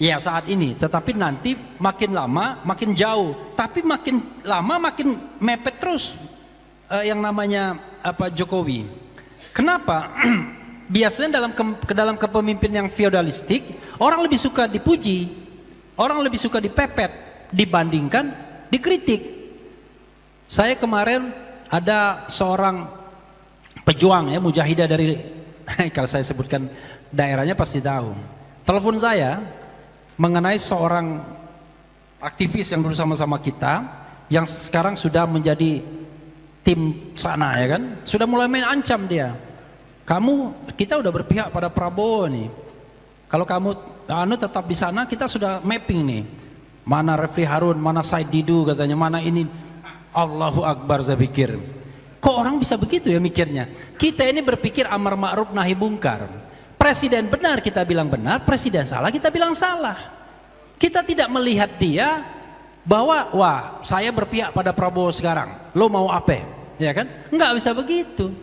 Ya saat ini, tetapi nanti makin lama makin jauh, tapi makin lama makin mepet terus yang namanya Jokowi. Kenapa? Biasanya dalam kepemimpinan yang feodalistik, orang lebih suka dipuji, orang lebih suka dipepet dibandingkan dikritik. Saya kemarin ada seorang pejuang ya, mujahidah dari kalau saya sebutkan daerahnya pasti tahu. Telepon saya mengenai seorang aktivis yang dulu sama-sama kita, yang sekarang sudah menjadi tim sana ya kan, sudah mulai main ancam dia. Kita udah berpihak pada Prabowo nih. Kalau kamu tetap di sana, kita sudah mapping nih. Mana Refli Harun, mana Said Didu katanya, mana ini. Allahu Akbar, saya pikir. Kok orang bisa begitu ya mikirnya? Kita ini berpikir amar ma'ruf nahi mungkar. Presiden benar kita bilang benar, presiden salah kita bilang salah. Kita tidak melihat dia bahwa wah saya berpihak pada Prabowo sekarang, lo mau apa? Ya kan? Enggak bisa begitu.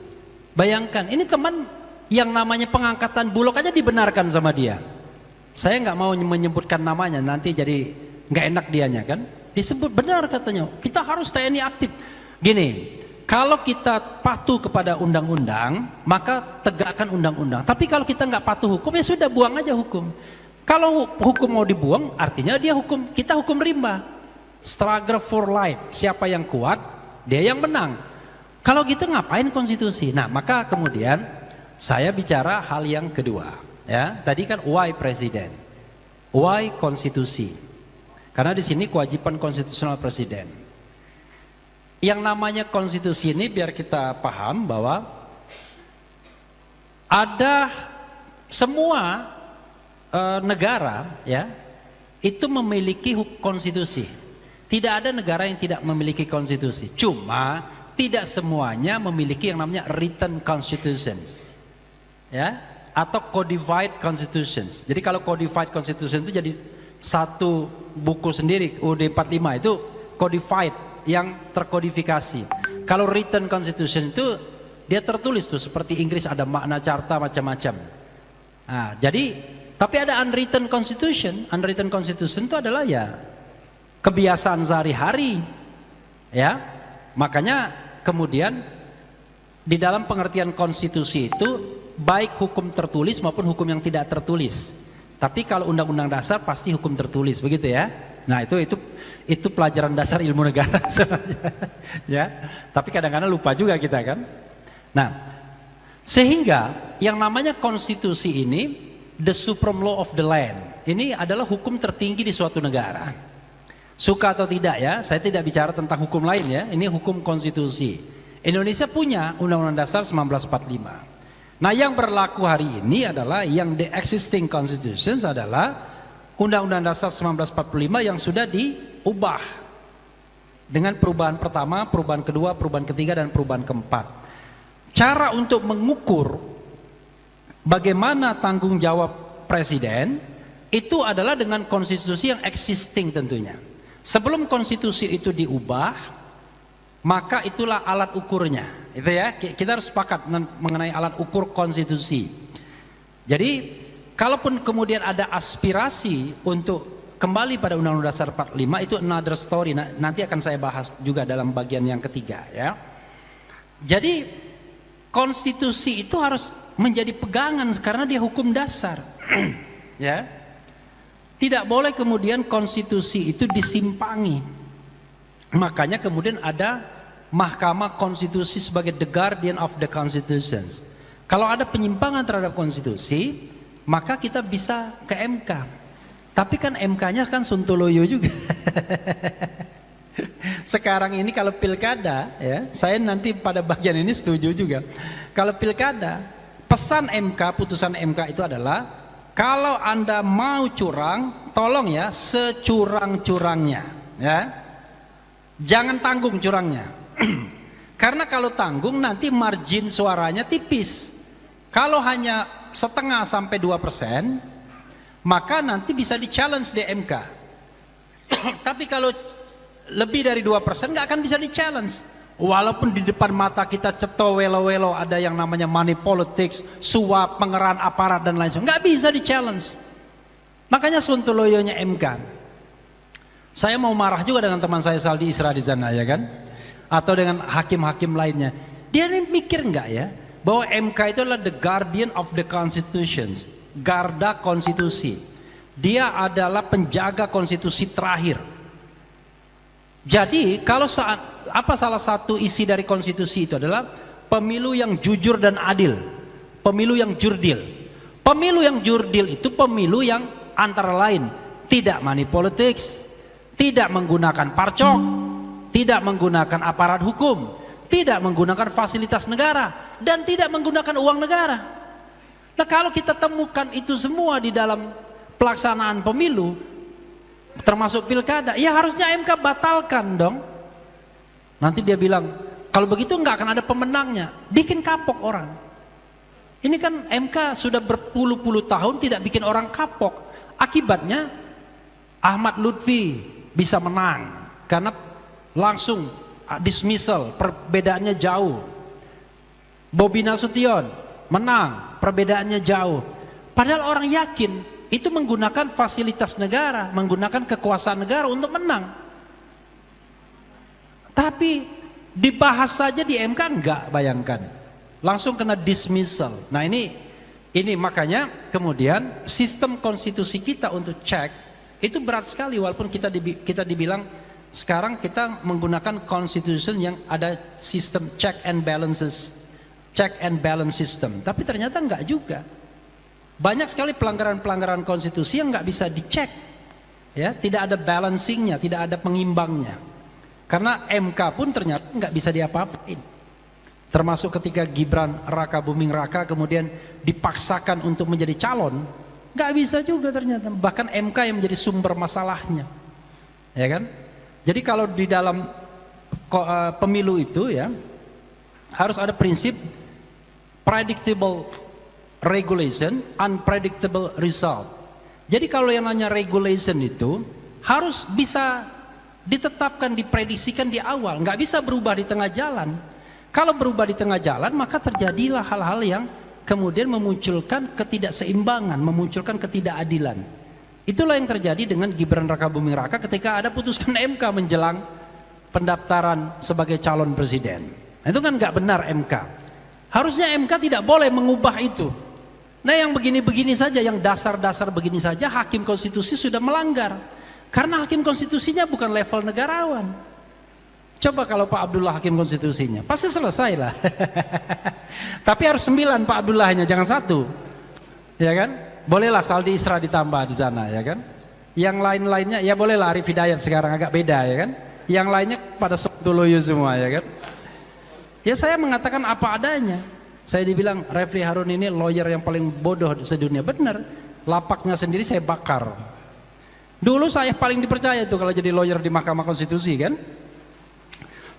Bayangkan, ini teman yang namanya pengangkatan Bulog aja dibenarkan sama dia. Saya nggak mau menyebutkan namanya, nanti jadi nggak enak dianya kan? Disebut benar katanya, kita harus TNI aktif. Gini, kalau kita patuh kepada undang-undang, maka tegakkan undang-undang. Tapi kalau kita nggak patuh hukum, ya sudah buang aja hukum. Kalau hukum mau dibuang, artinya kita hukum rimba. Struggle for life, siapa yang kuat, dia yang menang. Kalau gitu ngapain konstitusi? Nah, maka kemudian saya bicara hal yang kedua. Ya, tadi kan why presiden, why konstitusi? Karena di sini kewajiban konstitusional presiden. Yang namanya konstitusi ini biar kita paham bahwa ada semua negara ya itu memiliki konstitusi. Tidak ada negara yang tidak memiliki konstitusi. Cuma tidak semuanya memiliki yang namanya written constitutions. Ya, atau codified constitutions. Jadi kalau codified constitution itu jadi satu buku sendiri, UUD 45 itu codified, yang terkodifikasi. Kalau written constitution itu dia tertulis tuh, seperti Inggris ada makna carta macam-macam. Nah, jadi tapi ada unwritten constitution. Unwritten constitution itu adalah ya kebiasaan sehari-hari. Ya. Makanya kemudian di dalam pengertian konstitusi itu baik hukum tertulis maupun hukum yang tidak tertulis. Tapi kalau undang-undang dasar pasti hukum tertulis, begitu ya. Nah, itu pelajaran dasar ilmu negara sebenarnya. Ya. Tapi kadang-kadang lupa juga kita kan. Nah, sehingga yang namanya konstitusi ini the supreme law of the land. Ini adalah hukum tertinggi di suatu negara. Suka atau tidak ya, saya tidak bicara tentang hukum lain ya. Ini hukum konstitusi. Indonesia punya Undang-Undang Dasar 1945. Nah, yang berlaku hari ini adalah yang the existing constitutions adalah Undang-Undang Dasar 1945 yang sudah diubah dengan perubahan pertama, perubahan kedua, perubahan ketiga, dan perubahan keempat. Cara untuk mengukur bagaimana tanggung jawab presiden itu adalah dengan konstitusi yang existing tentunya. Sebelum konstitusi itu diubah, maka itulah alat ukurnya. Itu ya, kita harus sepakat mengenai alat ukur konstitusi. Jadi, kalaupun kemudian ada aspirasi untuk kembali pada Undang-Undang Dasar 45 itu another story. Nanti akan saya bahas juga dalam bagian yang ketiga ya. Jadi, konstitusi itu harus menjadi pegangan karena dia hukum dasar. Ya. Tidak boleh kemudian konstitusi itu disimpangi. Makanya kemudian ada Mahkamah Konstitusi sebagai the guardian of the constitutions. Kalau ada penyimpangan terhadap konstitusi, maka kita bisa ke MK. Tapi kan MK-nya kan Sontoloyo juga. Sekarang ini kalau pilkada ya, saya nanti pada bagian ini setuju juga. Kalau pilkada, pesan MK, putusan MK itu adalah kalau Anda mau curang, tolong ya securang-curangnya ya. Jangan tanggung curangnya. Karena kalau tanggung nanti margin suaranya tipis. Kalau hanya setengah sampai 2%, maka nanti bisa di challenge di MK. Tapi kalau lebih dari 2% nggak akan bisa di challenge. Walaupun di depan mata kita ceto welo-welo ada yang namanya money politics, suap, pengerahan aparat dan lain sebagainya, nggak bisa di challenge. Makanya sontoloyonya MK. Saya mau marah juga dengan teman saya Saldi Isra di sana, ya kan? Atau dengan hakim-hakim lainnya. Dia ini mikir nggak ya bahwa MK itu adalah the guardian of the constitutions, garda konstitusi. Dia adalah penjaga konstitusi terakhir. Jadi kalau salah satu isi dari konstitusi itu adalah pemilu yang jujur dan adil, pemilu yang jurdil. Pemilu yang jurdil itu pemilu yang antara lain tidak money politics, tidak menggunakan parcok, tidak menggunakan aparat hukum, tidak menggunakan fasilitas negara, dan tidak menggunakan uang negara. Nah, kalau kita temukan itu semua di dalam pelaksanaan pemilu, termasuk pilkada, ya harusnya MK batalkan dong. Nanti dia bilang, kalau begitu nggak akan ada pemenangnya, bikin kapok orang. Ini kan MK sudah berpuluh-puluh tahun tidak bikin orang kapok. Akibatnya Ahmad Lutfi bisa menang karena langsung dismissal, perbedaannya jauh. Bobi Nasution menang, perbedaannya jauh. Padahal orang yakin itu menggunakan fasilitas negara, menggunakan kekuasaan negara untuk menang. Tapi dibahas saja di MK enggak, bayangkan. Langsung kena dismissal. Nah ini makanya kemudian sistem konstitusi kita untuk cek itu berat sekali, walaupun kita dibilang sekarang kita menggunakan constitution yang ada sistem check and balances, check and balance system. Tapi ternyata enggak juga. Banyak sekali pelanggaran-pelanggaran konstitusi yang nggak bisa dicek, ya, tidak ada balancingnya, tidak ada pengimbangnya. Karena MK pun ternyata nggak bisa diapa-apain. Termasuk ketika Gibran Raka Buming Raka kemudian dipaksakan untuk menjadi calon, nggak bisa juga ternyata. Bahkan MK yang menjadi sumber masalahnya, ya kan? Jadi kalau di dalam pemilu itu ya harus ada prinsip predictable regulation, unpredictable result. Jadi kalau yang namanya regulation itu harus bisa ditetapkan, diprediksikan di awal, nggak bisa berubah di tengah jalan. Kalau berubah di tengah jalan maka terjadilah hal-hal yang kemudian memunculkan ketidakseimbangan, memunculkan ketidakadilan. Itulah yang terjadi dengan Gibran Raka Buming Raka ketika ada putusan MK menjelang pendaftaran sebagai calon presiden. Nah, itu kan nggak benar MK. Harusnya MK tidak boleh mengubah itu. Nah yang begini-begini saja, yang dasar-dasar begini saja hakim konstitusi sudah melanggar. Karena hakim konstitusinya bukan level negarawan. Coba kalau Pak Abdullah hakim konstitusinya, pasti selesai lah. Tapi harus 9 Pak Abdullahnya, jangan 1. Ya kan? Bolehlah Saldi Isra ditambah di sana, ya kan? Yang lain-lainnya, ya bolehlah Arif Hidayat sekarang agak beda, ya kan? Yang lainnya pada Sontoloyo semua, ya kan? Ya saya mengatakan apa adanya. Saya dibilang Refli Harun ini lawyer yang paling bodoh sedunia. Benar, lapaknya sendiri saya bakar. Dulu saya paling dipercaya tuh kalau jadi lawyer di Mahkamah Konstitusi kan.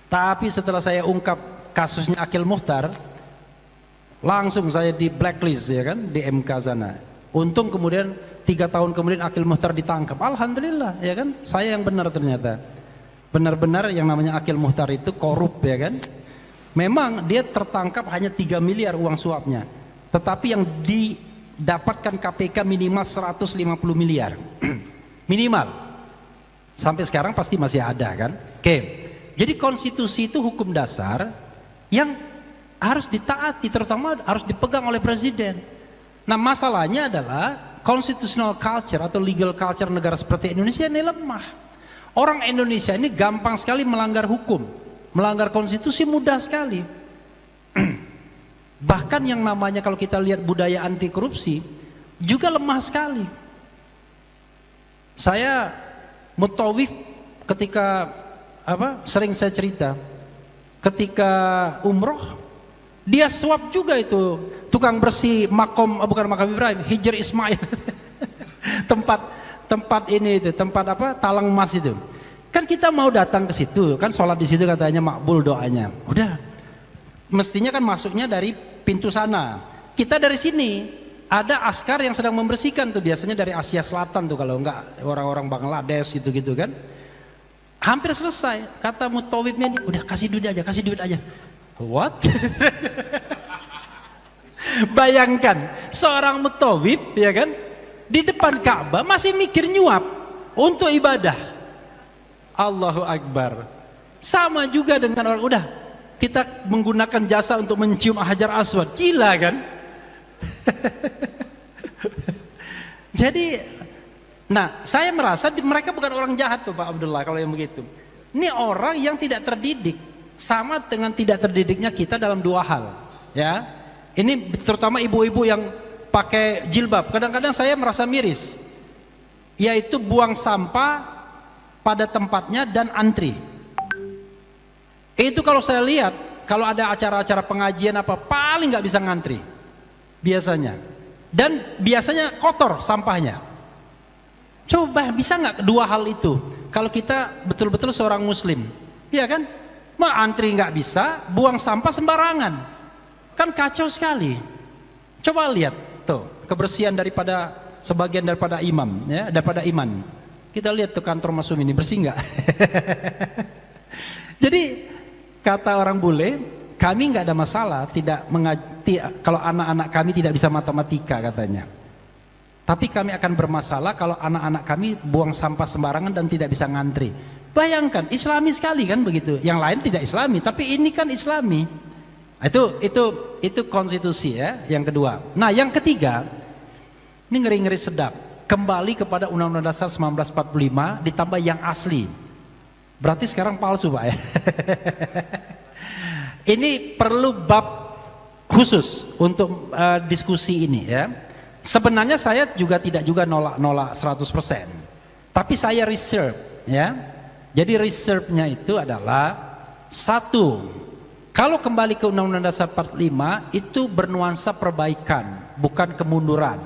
Tapi setelah saya ungkap kasusnya Akil Mukhtar, langsung saya di blacklist ya kan di MK sana. Untung kemudian 3 tahun kemudian Akil Mukhtar ditangkap. Alhamdulillah ya kan, saya yang benar ternyata. Benar-benar yang namanya Akil Mukhtar itu korup ya kan. Memang dia tertangkap hanya 3 miliar uang suapnya, tetapi yang didapatkan KPK minimal 150 miliar minimal. Sampai sekarang pasti masih ada kan. Oke, jadi konstitusi itu hukum dasar yang harus ditaati, terutama harus dipegang oleh presiden. Nah masalahnya adalah constitutional culture atau legal culture negara seperti Indonesia ini lemah. Orang Indonesia ini gampang sekali melanggar hukum, melanggar konstitusi mudah sekali. Bahkan yang namanya kalau kita lihat budaya anti korupsi juga lemah sekali. Saya mutawif ketika sering saya cerita, ketika umroh dia suap juga itu tukang bersih bukan makam Ibrahim, Hijr Ismail. tempat ini itu, tempat talang emas itu. Kan kita mau datang ke situ, kan sholat di situ katanya makbul doanya. Udah, mestinya kan masuknya dari pintu sana. Kita dari sini, ada askar yang sedang membersihkan tuh, biasanya dari Asia Selatan tuh, kalau enggak orang-orang Bangladesh gitu-gitu kan. Hampir selesai. Kata mutawifnya, udah kasih duit aja, kasih duit aja. What? Bayangkan seorang mutawif, ya kan, di depan Ka'bah masih mikir nyuap untuk ibadah. Allahu Akbar. Sama juga dengan orang, udah kita menggunakan jasa untuk mencium Hajar Aswad. Gila kan? Jadi, nah saya merasa mereka bukan orang jahat tuh Pak Abdullah kalau yang begitu. Ini orang yang tidak terdidik, sama dengan tidak terdidiknya kita dalam dua hal. Ya, ini terutama ibu-ibu yang pakai jilbab. Kadang-kadang saya merasa miris, yaitu buang sampah pada tempatnya dan antri. Itu kalau saya lihat, kalau ada acara-acara pengajian apa, paling nggak bisa ngantri biasanya, dan biasanya kotor sampahnya. Coba bisa nggak dua hal itu? Kalau kita betul-betul seorang muslim, ya kan? Mau antri nggak bisa, buang sampah sembarangan, kan kacau sekali. Coba lihat tuh kebersihan daripada sebagian daripada imam, ya, daripada iman. Kita lihat tuh kantor Masum ini bersih nggak? Jadi kata orang bule, kami nggak ada masalah tidak kalau anak-anak kami tidak bisa matematika katanya. Tapi kami akan bermasalah kalau anak-anak kami buang sampah sembarangan dan tidak bisa ngantri. Bayangkan, Islami sekali kan begitu. Yang lain tidak Islami, tapi ini kan Islami. Itu konstitusi ya, yang kedua. Nah, yang ketiga, ini ngeri-ngeri sedap. Kembali kepada Undang-Undang Dasar 1945 ditambah yang asli. Berarti sekarang palsu, Pak ya. Ini perlu bab khusus untuk diskusi ini ya. Sebenarnya saya juga tidak juga nolak 100%. Tapi saya reserve ya. Jadi reserve-nya itu adalah satu, kalau kembali ke Undang-Undang Dasar 45 itu bernuansa perbaikan, bukan kemunduran.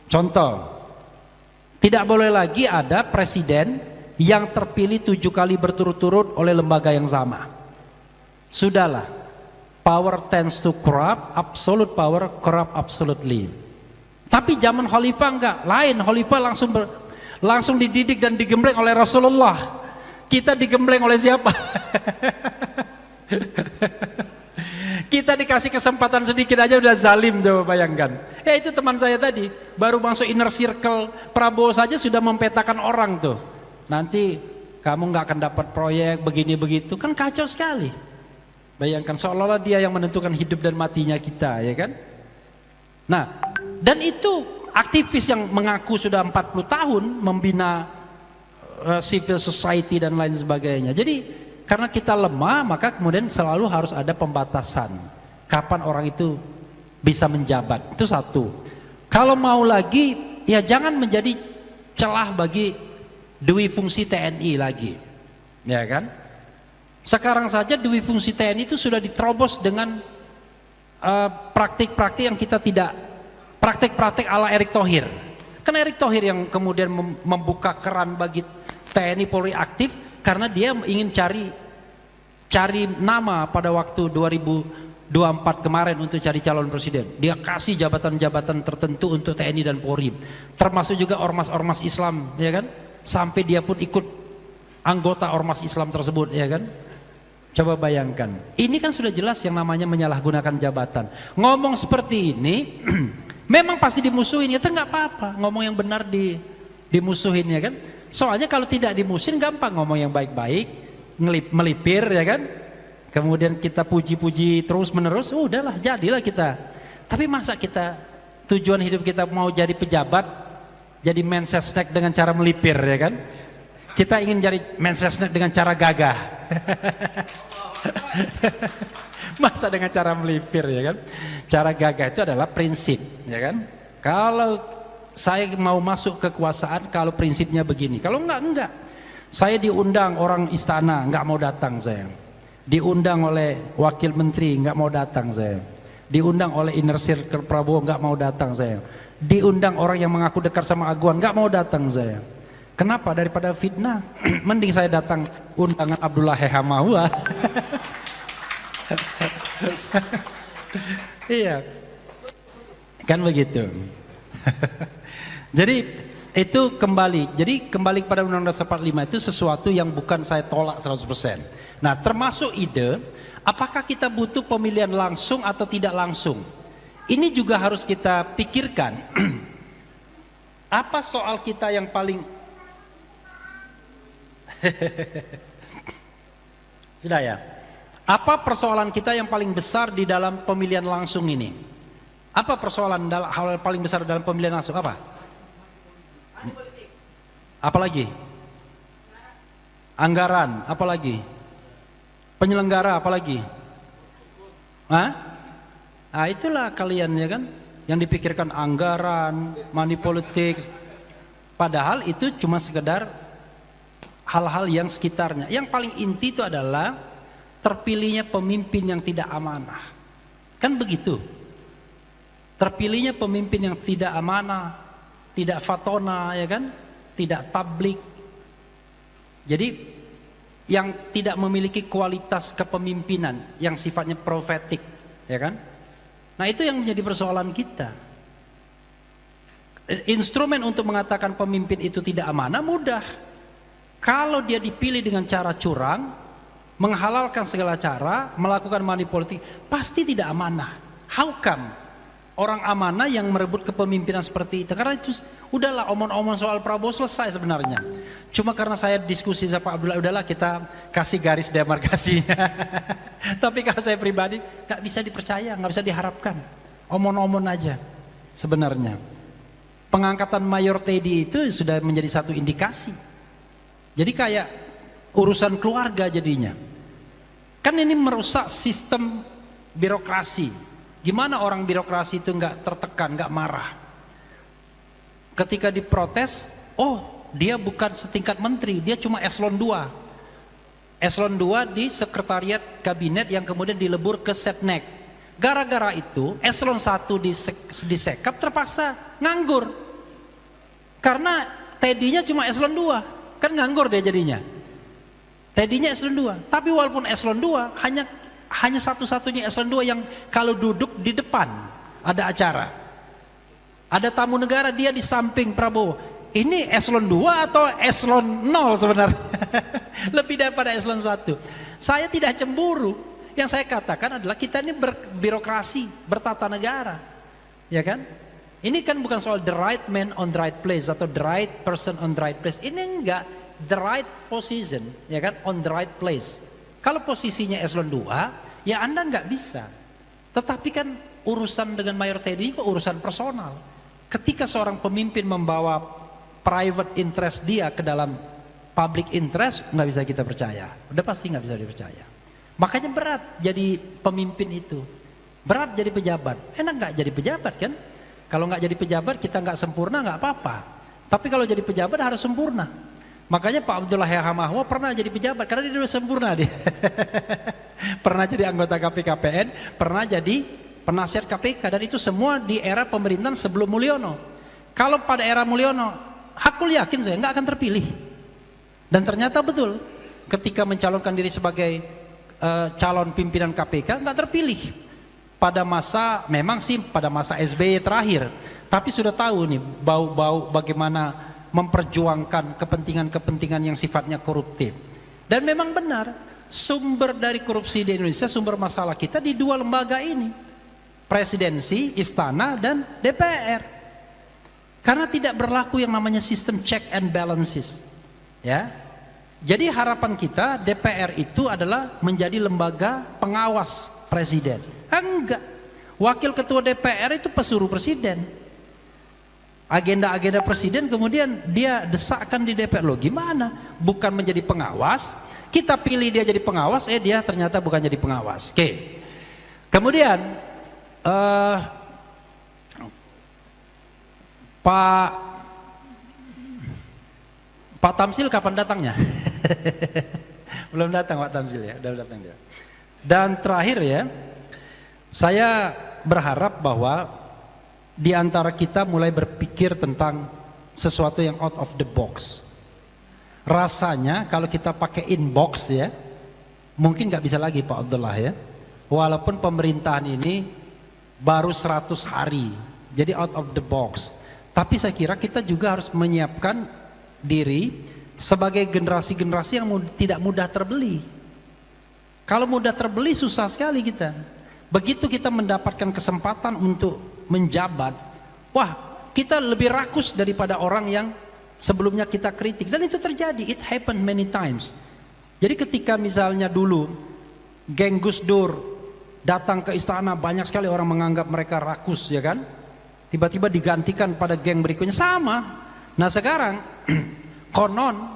Contoh, tidak boleh lagi ada presiden yang terpilih 7 kali berturut-turut oleh lembaga yang sama. Sudahlah, power tends to corrupt, absolute power corrupt absolutely. Tapi zaman khalifah enggak, lain. Khalifah langsung dididik dan digembleng oleh Rasulullah. Kita digembleng oleh siapa? Kita dikasih kesempatan sedikit aja udah zalim, coba bayangkan. Ya itu teman saya tadi, baru masuk inner circle Prabowo saja sudah mempetakan orang tuh. Nanti kamu nggak akan dapat proyek begini begitu, kan kacau sekali. Bayangkan seolah-olah dia yang menentukan hidup dan matinya kita, ya kan? Nah, dan itu aktivis yang mengaku sudah 40 tahun membina civil society dan lain sebagainya. Jadi karena kita lemah, maka kemudian selalu harus ada pembatasan kapan orang itu bisa menjabat. Itu satu. Kalau mau lagi, ya jangan menjadi celah bagi dui fungsi TNI lagi, ya kan? Sekarang saja dui fungsi TNI itu sudah diterobos dengan praktik-praktik yang kita tidak, praktik-praktik ala Erick Thohir. Kan Erick Thohir yang kemudian membuka keran bagi TNI Polri aktif karena dia ingin cari nama pada waktu 2024 kemarin untuk cari calon presiden. Dia kasih jabatan-jabatan tertentu untuk TNI dan Polri, termasuk juga ormas-ormas Islam, ya kan? Sampai dia pun ikut anggota ormas Islam tersebut, ya kan? Coba bayangkan, ini kan sudah jelas yang namanya menyalahgunakan jabatan. Ngomong seperti ini memang pasti dimusuhin, ya nggak apa-apa, ngomong yang benar dimusuhin, ya kan? Soalnya kalau tidak dimusuhin gampang ngomong yang baik-baik, melipir, ya kan? Kemudian kita puji-puji terus menerus, udahlah jadilah kita. Tapi masa kita tujuan hidup kita mau jadi pejabat, jadi mensesnek dengan cara melipir, ya kan? Kita ingin jadi mensesnek dengan cara gagah. Masa dengan cara melipir, ya kan? Cara gagah itu adalah prinsip, ya kan? Kalau saya mau masuk kekuasaan, kalau prinsipnya begini, kalau enggak. Saya diundang orang istana, enggak mau datang saya. Diundang oleh wakil menteri, enggak mau datang saya. Diundang oleh inner circle Prabowo, enggak mau datang saya. Diundang orang yang mengaku dekat sama Aguan, enggak mau datang saya. Kenapa? Daripada fitnah, mending saya datang undangan Abdullah Hehamahua. Iya, kan begitu. Jadi Itu kembali, jadi kembali kepada Undang-Undang Dasar 45 itu sesuatu yang bukan saya tolak 100%. Nah, termasuk ide, apakah kita butuh pemilihan langsung atau tidak langsung? Ini juga harus kita pikirkan. Apa soal kita yang paling sudah ya? Apa persoalan kita yang paling besar di dalam pemilihan langsung ini? Apa persoalan dalam hal paling besar dalam pemilihan langsung? Apa? Apalagi? Anggaran, apalagi? Penyelenggara, apalagi? Hah? Nah, itulah kalian ya kan, yang dipikirkan anggaran, money politics. Padahal itu cuma sekedar hal-hal yang sekitarnya. Yang paling inti itu adalah terpilihnya pemimpin yang tidak amanah. Kan begitu. Terpilihnya pemimpin yang tidak amanah, tidak fatona, ya kan? Tidak tablik. Jadi yang tidak memiliki kualitas kepemimpinan yang sifatnya profetik, ya kan? Nah, itu yang menjadi persoalan kita. Instrumen untuk mengatakan pemimpin itu tidak amanah mudah. Kalau dia dipilih dengan cara curang, menghalalkan segala cara, melakukan money politik, pasti tidak amanah. How come? Orang amanah yang merebut kepemimpinan seperti itu, karena itu udahlah omong-omong soal Prabowo selesai sebenarnya. Cuma karena saya diskusi sama Pak Abdullah, udahlah kita kasih garis demarkasinya. Tapi kalau saya pribadi nggak bisa dipercaya, nggak bisa diharapkan. Omong-omong aja sebenarnya. Pengangkatan Mayor Teddy itu sudah menjadi satu indikasi. Jadi kayak urusan keluarga jadinya. Kan ini merusak sistem birokrasi. Gimana orang birokrasi itu nggak tertekan, nggak marah? Ketika diprotes, oh dia bukan setingkat menteri, dia cuma eselon 2. Eselon 2 di sekretariat kabinet yang kemudian dilebur ke Setnek. Gara-gara itu eselon 1 disekap terpaksa nganggur. Karena Teddy-nya cuma eselon 2, kan nganggur dia jadinya. Teddy-nya eselon 2, tapi walaupun eselon 2 hanya satu-satunya eselon 2 yang kalau duduk di depan ada acara, ada tamu negara, dia di samping Prabowo. Ini eselon 2 atau eselon 0 sebenarnya? Lebih daripada eselon 1. Saya tidak cemburu. Yang saya katakan adalah kita ini berbirokrasi, bertata negara, ya kan? Ini kan bukan soal the right man on the right place atau the right person on the right place. Ini enggak, the right position, ya kan, on the right place. Kalau posisinya eselon 2, ya Anda nggak bisa. Tetapi kan urusan dengan Mayor Teddy kok urusan personal. Ketika seorang pemimpin membawa private interest dia ke dalam public interest, nggak bisa kita percaya. Udah pasti nggak bisa dipercaya. Makanya berat jadi pemimpin itu. Berat jadi pejabat. Enak nggak jadi pejabat kan? Kalau nggak jadi pejabat kita nggak sempurna nggak apa-apa. Tapi kalau jadi pejabat harus sempurna. Makanya Pak Abdullah Hamahwa pernah jadi pejabat karena dia sudah sempurna dia. Pernah jadi anggota KPKPN, pernah jadi penasihat KPK, dan itu semua di era pemerintahan sebelum Mulyono. Kalau pada era Mulyono, aku yakin saya nggak akan terpilih. Dan ternyata betul, ketika mencalonkan diri sebagai calon pimpinan KPK nggak terpilih. Pada masa, memang sih pada masa SBY terakhir, tapi sudah tahu nih bau-bau bagaimana memperjuangkan kepentingan-kepentingan yang sifatnya koruptif. Dan memang benar, sumber dari korupsi di Indonesia, sumber masalah kita di dua lembaga ini, presidensi, istana, dan DPR. Karena tidak berlaku yang namanya sistem check and balances, ya. Jadi harapan kita DPR itu adalah menjadi lembaga pengawas presiden. Enggak, wakil ketua DPR itu pesuruh presiden. Agenda-agenda presiden kemudian dia desakkan di DPR. Loh gimana? Bukan menjadi pengawas, kita pilih dia jadi pengawas, dia ternyata bukan jadi pengawas. Oke. Kemudian Pak Tamsil kapan datangnya? Belum datang Pak Tamsil ya, udah datang dia. Dan terakhir ya, saya berharap bahwa di antara kita mulai berpikir tentang sesuatu yang out of the box. Rasanya kalau kita pakai inbox ya, mungkin nggak bisa lagi Pak Abdullah ya. Walaupun pemerintahan ini baru 100 hari, jadi out of the box. Tapi saya kira kita juga harus menyiapkan diri sebagai generasi-generasi yang tidak mudah terbeli. Kalau mudah terbeli susah sekali kita. Begitu kita mendapatkan kesempatan untuk menjabat, wah, kita lebih rakus daripada orang yang sebelumnya kita kritik. Dan itu terjadi, it happened many times. Jadi ketika misalnya dulu geng Gus Dur datang ke istana, banyak sekali orang menganggap mereka rakus, ya kan? Tiba-tiba digantikan pada geng berikutnya, sama. Nah sekarang konon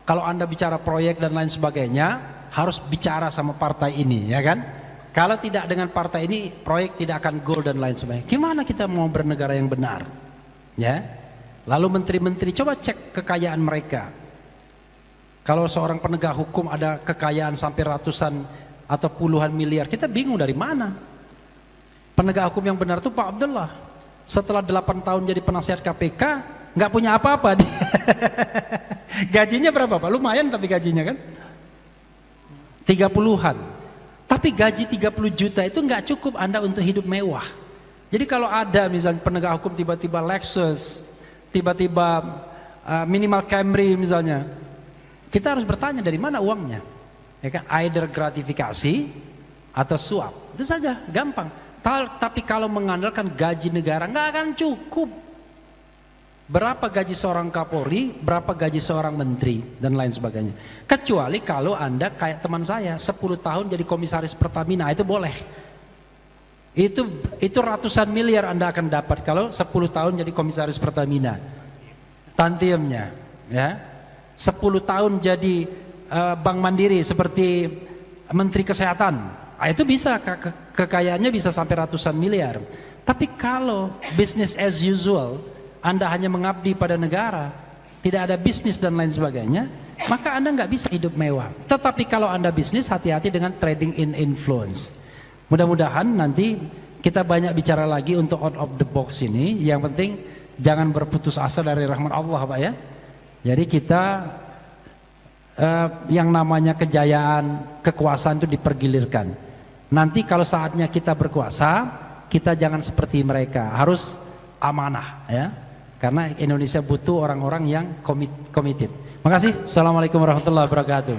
kalau Anda bicara proyek dan lain sebagainya harus bicara sama partai ini, ya kan? Kalau tidak dengan partai ini proyek tidak akan goal dan lain sebagainya. Gimana kita mau bernegara yang benar? Ya. Lalu menteri-menteri coba cek kekayaan mereka. Kalau seorang penegak hukum ada kekayaan sampai ratusan atau puluhan miliar, kita bingung dari mana. Penegak hukum yang benar itu Pak Abdullah. Setelah 8 tahun jadi penasihat KPK, nggak punya apa-apa. Gajinya berapa Pak? Lumayan tapi gajinya kan 30-an. Tapi gaji 30 juta itu nggak cukup Anda untuk hidup mewah. Jadi kalau ada misalnya penegak hukum tiba-tiba Lexus, tiba-tiba minimal Camry misalnya, kita harus bertanya dari mana uangnya, ya kan? Either gratifikasi atau suap, itu saja, gampang. Tapi kalau mengandalkan gaji negara nggak akan cukup. Berapa gaji seorang Kapolri, berapa gaji seorang menteri dan lain sebagainya. Kecuali kalau Anda kayak teman saya 10 tahun jadi komisaris Pertamina, itu boleh. Itu ratusan miliar Anda akan dapat kalau 10 tahun jadi komisaris Pertamina. Tantiemnya, ya. 10 tahun jadi Bank Mandiri seperti Menteri Kesehatan. Itu bisa, kekayaannya bisa sampai ratusan miliar. Tapi kalau business as usual, Anda hanya mengabdi pada negara, tidak ada bisnis dan lain sebagainya, maka Anda nggak bisa hidup mewah. Tetapi kalau Anda bisnis, hati-hati dengan trading in influence. Mudah-mudahan nanti kita banyak bicara lagi untuk out of the box ini. Yang penting jangan berputus asa dari rahmat Allah, Pak ya. Jadi kita yang namanya kejayaan, kekuasaan itu dipergilirkan. Nanti kalau saatnya kita berkuasa, kita jangan seperti mereka, harus amanah ya. Karena Indonesia butuh orang-orang yang committed. Makasih. Assalamualaikum warahmatullahi wabarakatuh.